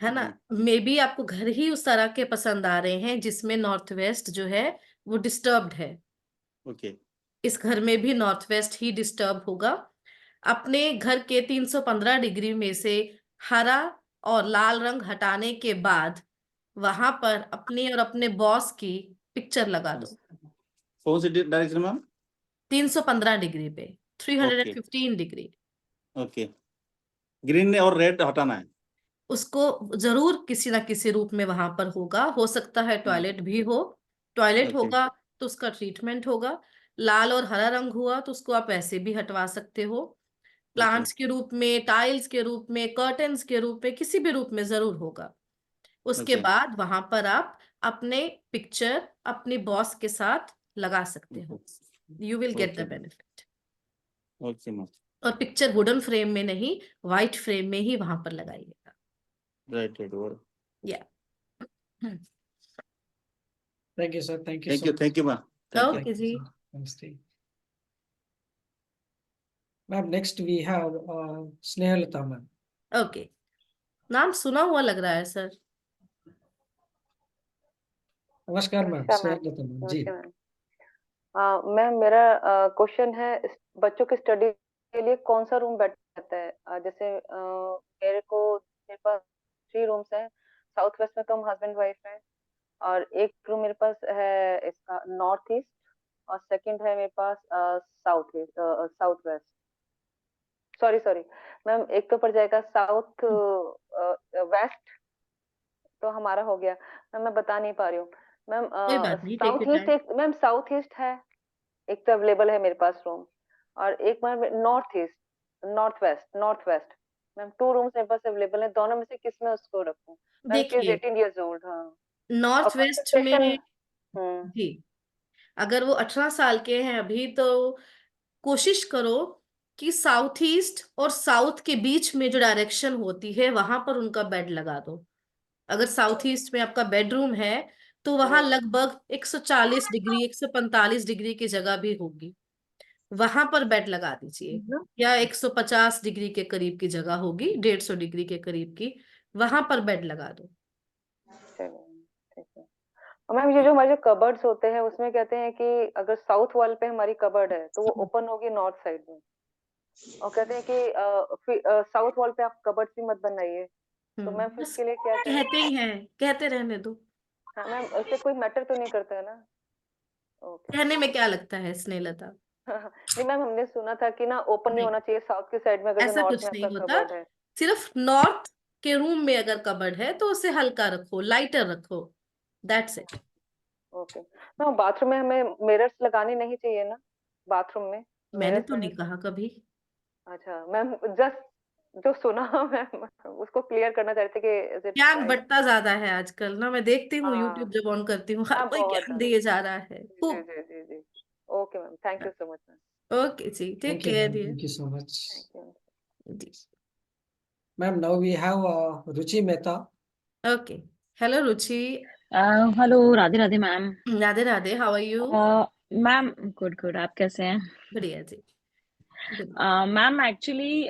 है ना। मे बी आपको घर ही उस तरह के पसंद आ रहे हैं जिसमें नॉर्थ वेस्ट जो है वो डिस्टर्ब्ड है। ओके। इस घर में भी नॉर्थ वेस्ट ही डिस्टर्ब होगा। अपने घर के 315 डिग्री में से हरा और लाल रंग हटाने के बाद वहां पर अपने और अपने बॉस की पिक्चर लगा दो। कौन सी डायरेक्शन मैम? 315 डिग्री पे, ओके 315 डिग्री। ओके, ग्रीन और रेड हटाना है। उसको जरूर किसी ना किसी रूप में वहां पर होगा, हो सकता है टॉयलेट भी हो, टॉयलेट ओके होगा तो उसका ट्रीटमेंट होगा। लाल और हरा रंग हुआ तो उसको आप ऐसे भी हटवा सकते हो, प्लांट्स के रूप में, टाइल्स के रूप में, कर्टन्स के रूप में, किसी भी रूप में जरूर होगा। उसके बाद वहां पर आप अपने पिक्चर अपने बॉस के साथ लगा सकते हो, you will get the benefit. और पिक्चर वुडन फ्रेम में नहीं, व्हाइट फ्रेम में ही वहां पर लगाइएगा। राइट। या thank you sir, thank thank you ma'am. Okay जी। Ma'am next we have Snehlata ma'am. Okay, नाम सुना हुआ लग रहा है सर। नमस्कार ma'am, Snehlata ma'am ji. Ma'am मेरा क्वेश्चन है, बच्चों की स्टडी के लिए कौन सा रूम बेटर रहता है? जैसे मेरे पास 3 रूम्स हैं। साउथ वेस्ट में तो हम हस्बैंड वाइफ हैं, और एक रूम मेरे पास है इसका नॉर्थ ईस्ट, और सेकंड है मेरे पास साउथ वेस्ट। सॉरी मैम, एक तो पड़ जाएगा साउथ वेस्ट, तो हमारा हो गया। मैं बता नहीं पा रही हूँ मैम। साउथ ईस्ट है, एक तो अवेलेबल है मेरे पास रूम, और एक ma'am north east, north west. Ma'am 2 rooms मेरे पास अवेलेबल है, दोनों में से किस में उसको रखूं? देखिए 18 years old। हाँ, नॉर्थ वेस्ट में जी, अगर वो 18 साल के हैं अभी, तो कोशिश करो कि साउथ ईस्ट और साउथ के बीच में जो डायरेक्शन होती है वहां पर उनका बेड लगा दो। अगर साउथ ईस्ट में आपका बेडरूम है तो वहां लगभग 140 डिग्री 145 डिग्री की जगह भी होगी, वहां पर बेड लगा दीजिए। या 150 डिग्री के करीब की जगह होगी, 150 डिग्री के करीब की, वहां पर बेड लगा दो। मैम ये जो हमारे जो कबर्ड्स होते हैं उसमें कहते हैं कि अगर साउथ वॉल पे हमारी कबर्ड है तो वो ओपन होगी नॉर्थ साइड में, और कहते हैं कि साउथ वॉल पे आप कबर्ड्स भी मत बनाइए। तो मैम फिर इसके लिए क्या करें? कहते ही हैं, कहते रहने दो। हाँ मैम, उससे कोई मैटर तो नहीं करता है ना? ओके। कहने में क्या लगता है स्नेहलता? नहीं मैम, हमने सुना था कि ना ओपन नहीं होना चाहिए साउथ की साइड में, अगर ऐसा नॉर्थ कुछ में नहीं आपका होता, कबर्ड है। सिर्फ नॉर्थ के रूम में अगर कबर्ड है तो उसे हल्का रखो, लाइटर रखो, that's it. Okay ma'am, bathroom में हमें मिरर्स लगाने नहीं चाहिए ना? बाथरूम में मैंने तो नहीं कहा कभी। अच्छा मैम, जस्ट जो सुना मैम उसको क्लियर करना चाहते कि ज्ञान बढ़ता ज्यादा है आजकल ना, मैं देखती हूँ यूट्यूब जब ऑन करती हूँ, हर कोई ज्ञान दिए जा रहा है खूब। जी। Okay ma'am, thank you so much ma'am. Okay जी, take care dear. Thank you so much जी ma'am. Now we have Ruchi Mehta. Okay, hello Ruchi. Hello, Radhe Radhe ma'am. Radhe Radhe, how are you? Ma'am good, आप कैसे हैं? बढ़िया जी। मैम एक्चुअली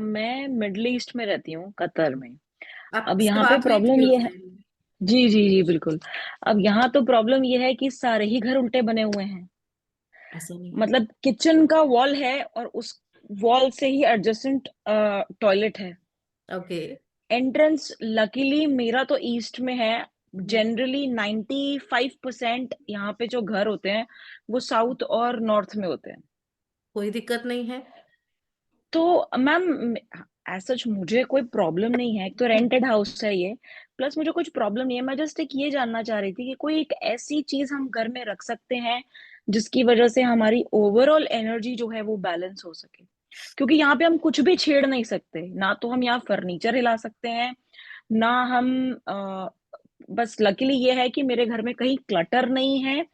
मैं मिडल ईस्ट में रहती हूँ, कतर में। अब आपसे यहाँ पे बात हुई प्रॉब्लम थी ये उस है, दिन। जी बिल्कुल। अब यहाँ तो प्रॉब्लम ये है कि सारे ही घर उल्टे बने हुए हैं। ऐसा नहीं, मतलब किचन का वॉल है और उस वॉल से ही एडजेसेंट टॉयलेट है। ओके। एंट्रेंस लकीली मेरा तो ईस्ट में है। जनरली 95% यहाँ पे जो घर होते हैं वो साउथ और नॉर्थ में होते हैं। कोई दिक्कत नहीं है। तो मैम ऐसा मुझे कोई प्रॉब्लम नहीं है, एक तो रेंटेड हाउस है ये, प्लस मुझे कुछ प्रॉब्लम नहीं है। मैं जस्ट एक ये जानना चाह रही थी कि कोई एक ऐसी चीज हम घर में रख सकते हैं जिसकी वजह से हमारी ओवरऑल एनर्जी जो है वो बैलेंस हो सके। क्योंकि यहाँ पे हम कुछ भी छेड़ नहीं सकते, ना तो हम यहाँ फर्नीचर हिला सकते हैं, ना हम बस लकीली ये है कि मेरे घर में कहीं क्लटर नहीं है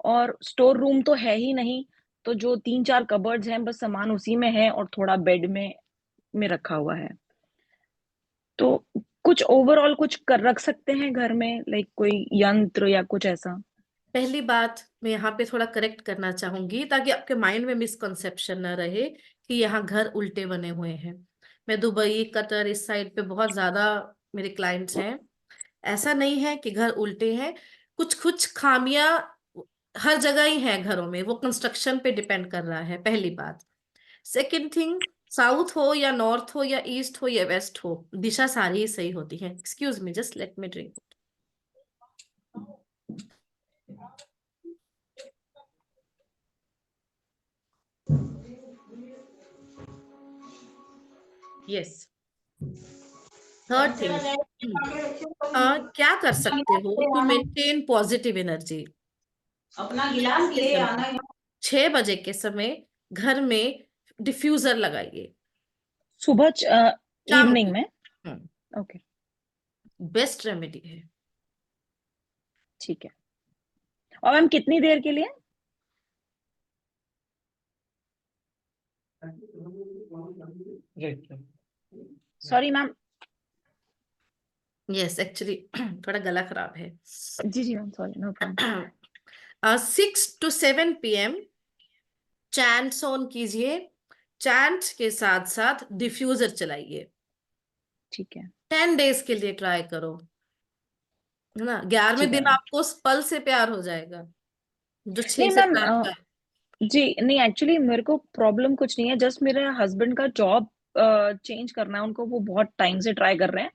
और स्टोर रूम तो है ही नहीं। तो जो 3-4 कबर्ड्स हैं बस सामान उसी में है और थोड़ा बेड में रखा हुआ है। तो कुछ ओवरऑल कुछ कर रख सकते हैं घर में, लाइक कोई यंत्र या कुछ ऐसा? पहली बात मैं यहाँ पे थोड़ा करेक्ट करना चाहूंगी ताकि आपके माइंड में मिसकंसेप्शन ना रहे कि यहाँ घर उल्टे बने हुए हैं। मैं दुबई, कतर, इस साइड पे बहुत ज्यादा मेरे क्लाइंट्स हैं। ऐसा नहीं है कि घर उल्टे हैं, कुछ कुछ खामियां हर जगह ही है घरों में, वो कंस्ट्रक्शन पे डिपेंड कर रहा है, पहली बात। सेकंड थिंग, साउथ हो या नॉर्थ हो या ईस्ट हो या वेस्ट हो, दिशा सारी ही सही होती है। Excuse me, just let me drink. Yes. Third thing, क्या कर सकते हो टू मेंटेन पॉजिटिव एनर्जी? अपना गिलास ले आना। 6 बजे के समय घर में डिफ्यूजर लगाइए। सुबह शाम इवनिंग को। में। ओके, बेस्ट रेमेडी है। ठीक है। और मैम कितनी देर के लिए? Sorry ma'am. यस, एक्चुअली थोड़ा गला खराब है। जी जी ma'am, sorry, no problem. 6 to 7 PM chants on कीजिए। चैंट के साथ साथ डिफ्यूजर चलाइए। ठीक है। 10 डेज के लिए ट्राई करो, है ना। 11वें ठीक है दिन मैम। आपको उस पल से प्यार हो जाएगा जो 6 नहीं से मैम, 7 का है। जी नहीं, एक्चुअली मेरे को प्रॉब्लम कुछ नहीं है, जस्ट मेरे हस्बैंड का जॉब चेंज करना है उनको, वो बहुत टाइम से ट्राई कर रहे हैं,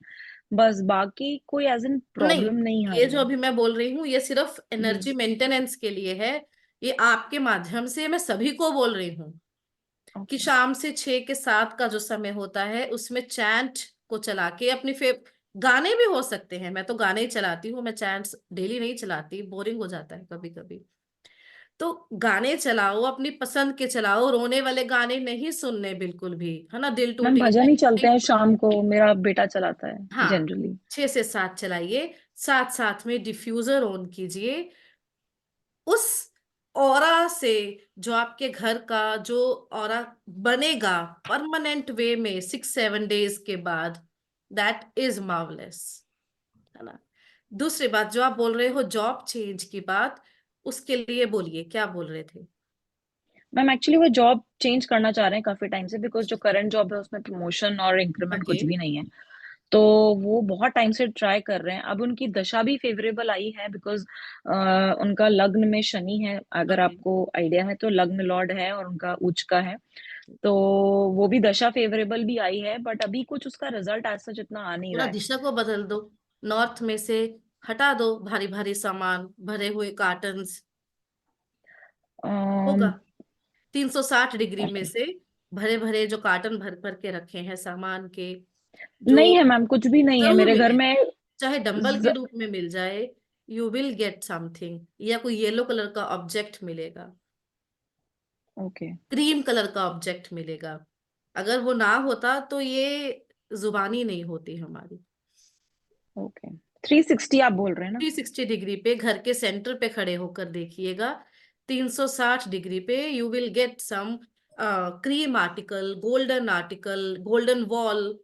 बस बाकी कोई एज इन नहीं, प्रॉब्लम नहीं आ ये रही जो है। अभी मैं बोल रही हूँ ये सिर्फ जी एनर्जी मेंटेनेंस के लिए है। ये आपके माध्यम से मैं सभी को बोल रही हूँ कि ओके। शाम से 6 के 7 का जो समय होता है उसमें चैंट को चला के अपनी गाने भी हो सकते हैं। मैं तो गाने ही चलाती हूँ, मैं चैंट्स डेली नहीं चलाती, बोरिंग हो जाता है कभी कभी। तो गाने चलाओ, अपनी पसंद के चलाओ, रोने वाले गाने नहीं सुनने बिल्कुल भी, है ना, दिल मैम टूट गया भजन ही चलते नहीं हैं सुनना। शाम को, मेरा बेटा चलाता है हाँ, जनरली। 6 से 7 चलाइए, साथ साथ में डिफ्यूजर ऑन कीजिए। उस ऑरा से जो आपके घर का जो ऑरा बनेगा परमानेंट वे में 6-7 डेज के बाद, दैट इज मार्वलेस, है ना। दूसरी बात जो आप बोल रहे हो जॉब चेंज की बात, उसके लिए बोलिए, क्या बोल रहे थे? मैम एक्चुअली वो जॉब चेंज करना चाह रहे हैं काफी टाइम से, बिकॉज जो करंट जॉब है उसमें प्रमोशन और इंक्रीमेंट ओके। कुछ भी नहीं है, तो वो बहुत टाइम से ट्राई कर रहे हैं। अब उनकी दशा भी फेवरेबल आई है, बिकॉज उनका लग्न में शनि है, अगर ओके। आपको आइडिया है तो, लग्न लॉर्ड है और उनका उच्च का है, तो वो भी दशा फेवरेबल भी आई है, बट अभी कुछ उसका रिजल्ट ऐसा जितना आ नहीं पूरा रहा है। दिशा को बदल दो। नॉर्थ में से हटा दो भारी भारी सामान, भरे हुए कार्टन्स। होगा 360 डिग्री में ओके। से भरे भरे जो कार्टन भर भर के रखे हैं सामान के, जो नहीं है मैम, कुछ भी नहीं है जरूर मेरे घर मिले, में। चाहे डंबल के ज... रूप में मिल जाए, यू विल गेट समथिंग। या कोई येलो कलर का ऑब्जेक्ट मिलेगा, ओके। क्रीम कलर का ऑब्जेक्ट मिलेगा। अगर वो ना होता तो ये जुबानी नहीं होती हमारी। ओके, 360 आप बोल रहे हैं ना? 360 डिग्री पे घर के सेंटर पे खड़े होकर देखिएगा। 360 डिग्री पे you will get some cream article, golden article, golden wall,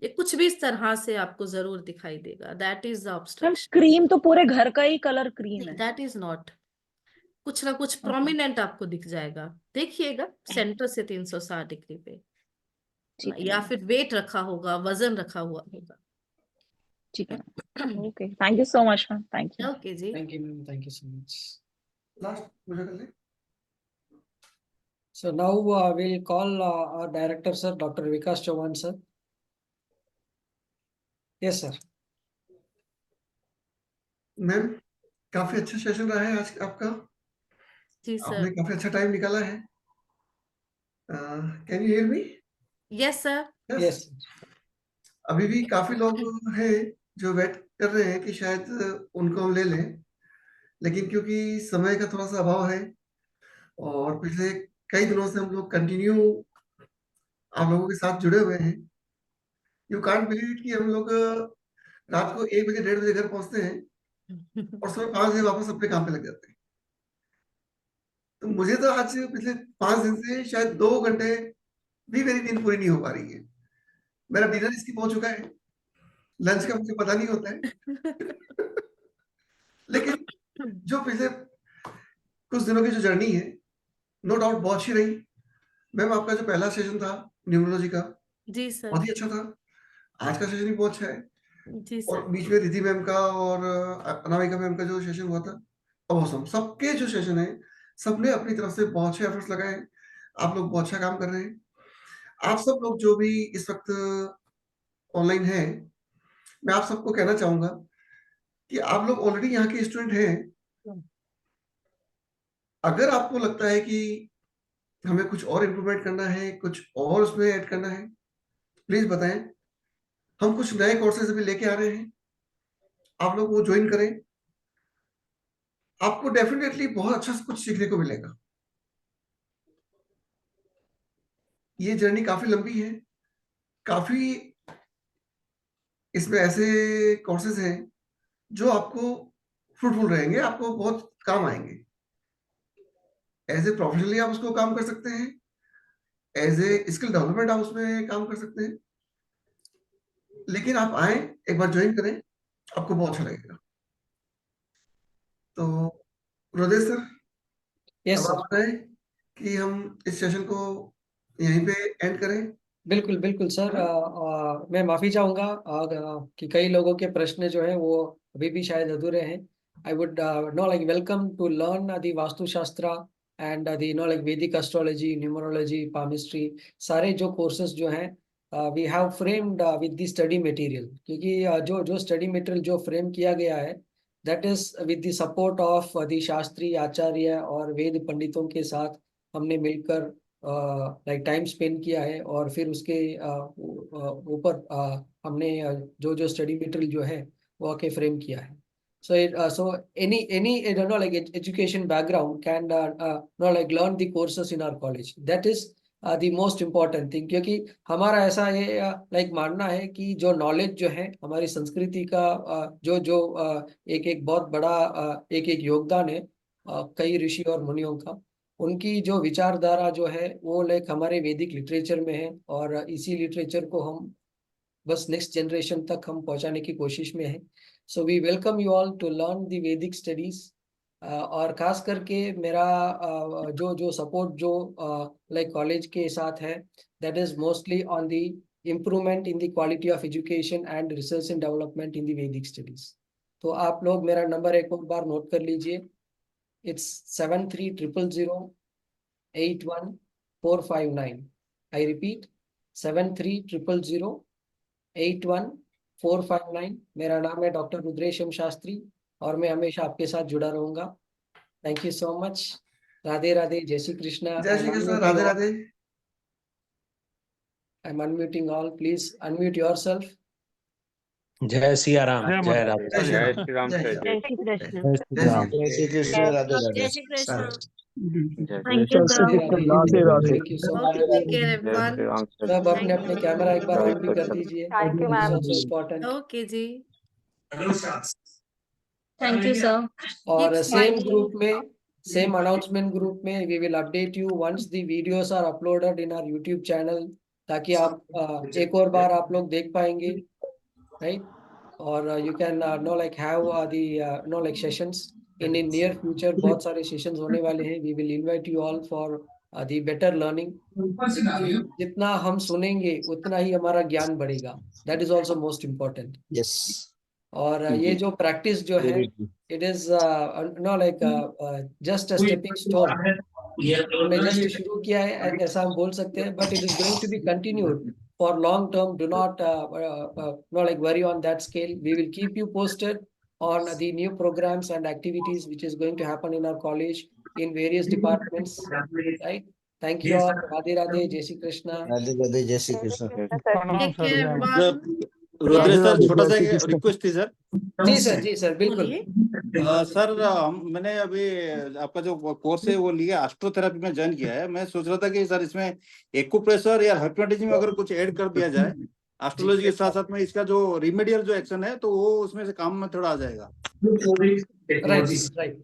ये कुछ भी इस तरह से आपको जरूर दिखाई देगा। That is the ma'am obstruction. Cream तो पूरे घर का ही कलर क्रीम है। दैट इज नॉट, कुछ ना कुछ ओके, प्रोमिनेंट आपको दिख जाएगा। देखिएगा सेंटर से 360 डिग्री पे, ठीक है या मैम। फिर वेट रखा होगा, वजन रखा हुआ होगा। ठीक है ma'am. Okay, thank you so much ma'am, thank you. Okay जी, thank you ma'am, thank you so much. Last मुझे कर ले। So now we'll call our director, sir, Dr. Vikas Chauhan, sir. Yes, sir. Ma'am काफी अच्छा session रहा है आज आपका, जी आपने सर। काफी अच्छा टाइम निकाला है। Can you hear me? Yes sir. Yes. अभी भी काफी लोग हैं जो वेट कर रहे हैं कि शायद उनको हम ले लें, लेकिन क्योंकि समय का थोड़ा सा अभाव है और पिछले कई दिनों से हम लोग कंटिन्यू आप लोगों के साथ जुड़े हुए हैं। यू कांट बिलीव कि हम लोग रात को 1 बजे 1:30 बजे घर पहुंचते हैं और सुबह 5 बजे वापस अपने काम पे लग जाते हैं। तो मुझे तो आज पिछले 5 दिन से शायद 2 घंटे भी मेरी नींद पूरी नहीं हो पा रही है। मेरा डिनर स्किप हो चुका है, लंच का मुझे पता नहीं होता है। लेकिन जो पिछले कुछ दिनों की जो जर्नी है, नो डाउट बहुत अच्छी रही। मैम आपका जो पहला सेशन था न्यूमरोलॉजी का, जी सर। बहुत ही अच्छा था। आज का सेशन भी बहुत अच्छा है। जी और सर। बीच में रिद्धि मैम का और अनामिका मैम का जो सेशन हुआ था, ऑसम। सबके जो सेशन है, सबने अपनी तरफ से बहुत अच्छे एफर्ट्स लगाए हैं। आप लोग बहुत अच्छा काम कर रहे हैं। आप सब लोग जो भी इस वक्त ऑनलाइन हैं, मैं आप सबको कहना चाहूंगा कि आप लोग ऑलरेडी यहाँ के स्टूडेंट हैं। अगर आपको लगता है कि हमें कुछ और इम्प्रूवमेंट करना है, कुछ और उसमें ऐड करना है, प्लीज बताएं। हम कुछ नए कोर्सेज अभी लेके आ रहे हैं, आप लोग वो ज्वाइन करें। आपको डेफिनेटली बहुत अच्छा कुछ सीखने को मिलेगा। ये जर्नी काफी लंबी है, काफी इसमें ऐसे कोर्सेज हैं जो आपको फ्रूटफुल रहेंगे, आपको बहुत काम आएंगे। एज ए प्रोफेशनली आप उसको काम कर सकते हैं, एज ए स्किल डेवलपमेंट आप उसमें काम कर सकते हैं। लेकिन आप आए, एक बार ज्वाइन करें, आपको बहुत अच्छा लगेगा। तो हृदय सर, यस अब आप सर। बताएं कि हम इस सेशन को यहीं पे एंड करें। बिल्कुल बिल्कुल सर। मैं माफी चाहूंगा कि कई लोगों के प्रश्न जो है वो अभी भी शायद अधूरे हैं। I would no like welcome to learn the Vastushastra and the no like Vedic astrology, numerology, palmistry, सारे जो कोर्सेज जो हैं we have framed with the study material. क्योंकि जो स्टडी मटेरियल जो फ्रेम किया गया है that is with the support of the shastri acharya और वेद पंडितों के साथ हमने मिलकर लाइक टाइम स्पेंड किया है। और फिर उसके ऊपर हमने जो जो स्टडी मटेरियल जो है वो आके फ्रेम किया है। So any like education background can like learn the courses in our college. That is the most important thing. क्योंकि हमारा ऐसा ये लाइक मानना है कि जो नॉलेज जो है हमारी संस्कृति का जो जो एक एक बहुत बड़ा एक एक योगदान है कई ऋषि और मुनियों का, उनकी जो विचारधारा जो है वो लाइक हमारे वैदिक लिटरेचर में है। और इसी लिटरेचर को हम बस नेक्स्ट जनरेशन तक हम पहुंचाने की कोशिश में है। So we welcome you all to learn the Vedic studies. और खास करके मेरा जो जो सपोर्ट जो लाइक कॉलेज के साथ है that is mostly on the improvement in the quality of education and research and development in the Vedic studies. तो आप लोग मेरा नंबर एक और बार नोट कर लीजिए। It's 7300081459. I repeat 7300081459. मेरा नाम है डॉक्टर रुद्रेशम शास्त्री और मैं हमेशा आपके साथ जुड़ा रहूंगा। Thank you so much. Radhe Radhe, जय श्री कृष्णा। जय Shri Krishna, Radhe Radhe. I'm unmuting all. Please unmute yourself. जय सिया राम, जय राम, जय श्री राम, जय जय श्री कृष्ण। जय श्री कृष्ण, राधे जय Radhe. Shri Krishna. Thank you sir. Thank you so much. Okay, take care everyone. सब अपने अपने कैमरा एक बार ऑन भी कर दीजिए। Thank you ma'am. Important. Okay जी। Thank you sir. और Keep सेम smiling. ग्रुप में, सेम अनाउंसमेंट ग्रुप में we will update you once the videos are uploaded in our YouTube channel, ताकि आप एक और बार आप लोग देख पाएंगे, राइट। और you can know like have the no like sessions in near future. बहुत सारे सेशंस होने वाले हैं। We will invite you all for the better learning. जितना हम सुनेंगे उतना ही हमारा ज्ञान बढ़ेगा। That is also most important. Yes. और ये जो प्रैक्टिस जो है it is know like just a stepping stone. हमने जस्ट शुरू किया है ऐसा हम बोल सकते हैं, but it is going to be continued for long term. Do not know like worry on that scale. We will keep you posted on the new programs and activities which is going to happen in our college in various departments, right? Thank you all. Radhe Radhe, Jai Shri Krishna. Radhe Radhe, जय Shri Krishna. Take care everyone. Rudra sir, छोटा सा request थी sir. जी sir बिल्कुल। बोलिए। Sir मैंने अभी आपका जो कोर्स है वो लिया, एस्ट्रोथेरेपी में ज्वाइन किया है। मैं सोच रहा था कि सर इसमें एक्यूप्रेशर या हिप्नोटिज्म अगर कुछ ऐड कर दिया जाए एस्ट्रोलॉजी के साथ साथ में, इसका जो रिमेडियल जो एक्शन है तो वो उसमें से काम में थोड़ा आ जाएगा। Right.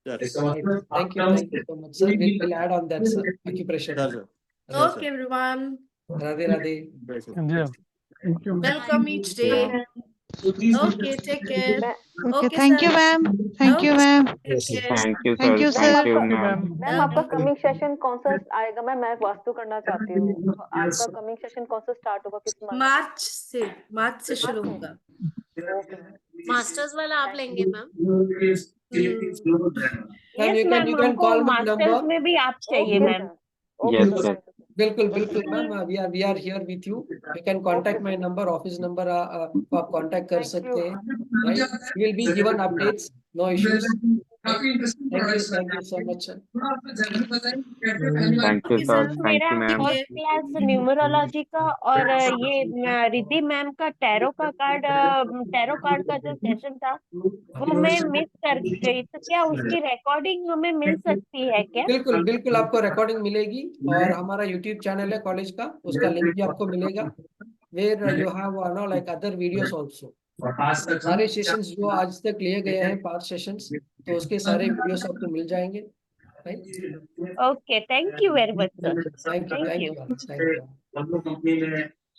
Thank you so much, sir. We'll add on that, sir. Acupressure. Okay everyone. Radhe Radhe. Welcome each day. Okay, take care. Okay, Okay thank sir. you ma'am. Thank you ma'am. Take care. Thank you sir. Ma'am आपका coming session कौन सा आएगा? मैं वास्तु करना चाहती हूँ, तो आपका कमिंग सेशन कौन सा स्टार्ट होगा, किस मंथ? मार्च से शुरू होगा। मास्टर्स वाला आप लेंगे ma'am? Ma'am, you can call my number. Masters में भी आप चाहिए मैम। बिल्कुल बिल्कुल ma'am, we are here with you. You can contact my number, office number आप कांटेक्ट कर सकते हैं, right? You will be given updates, no issues. Thank you so much, sir. Thank you sir, thank मेरा you ma'am. First class numerology का और ये Riddhi ma'am का tarot card का जो सेशन था वो मैं मिस कर गई, तो क्या उसकी रिकॉर्डिंग हमें मिल सकती है क्या? बिल्कुल बिल्कुल, आपको रिकॉर्डिंग मिलेगी और हमारा यूट्यूब चैनल है कॉलेज का, उसका लिंक भी आपको मिलेगा, where you have like other videos also. सारे सेशंस जो आज तक लिए गए हैं 5 सेशंस, तो उसके सारे वीडियोस आपको मिल जाएंगे। Okay, thank you very much sir. Thank you, thank thank you. You, thank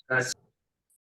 you.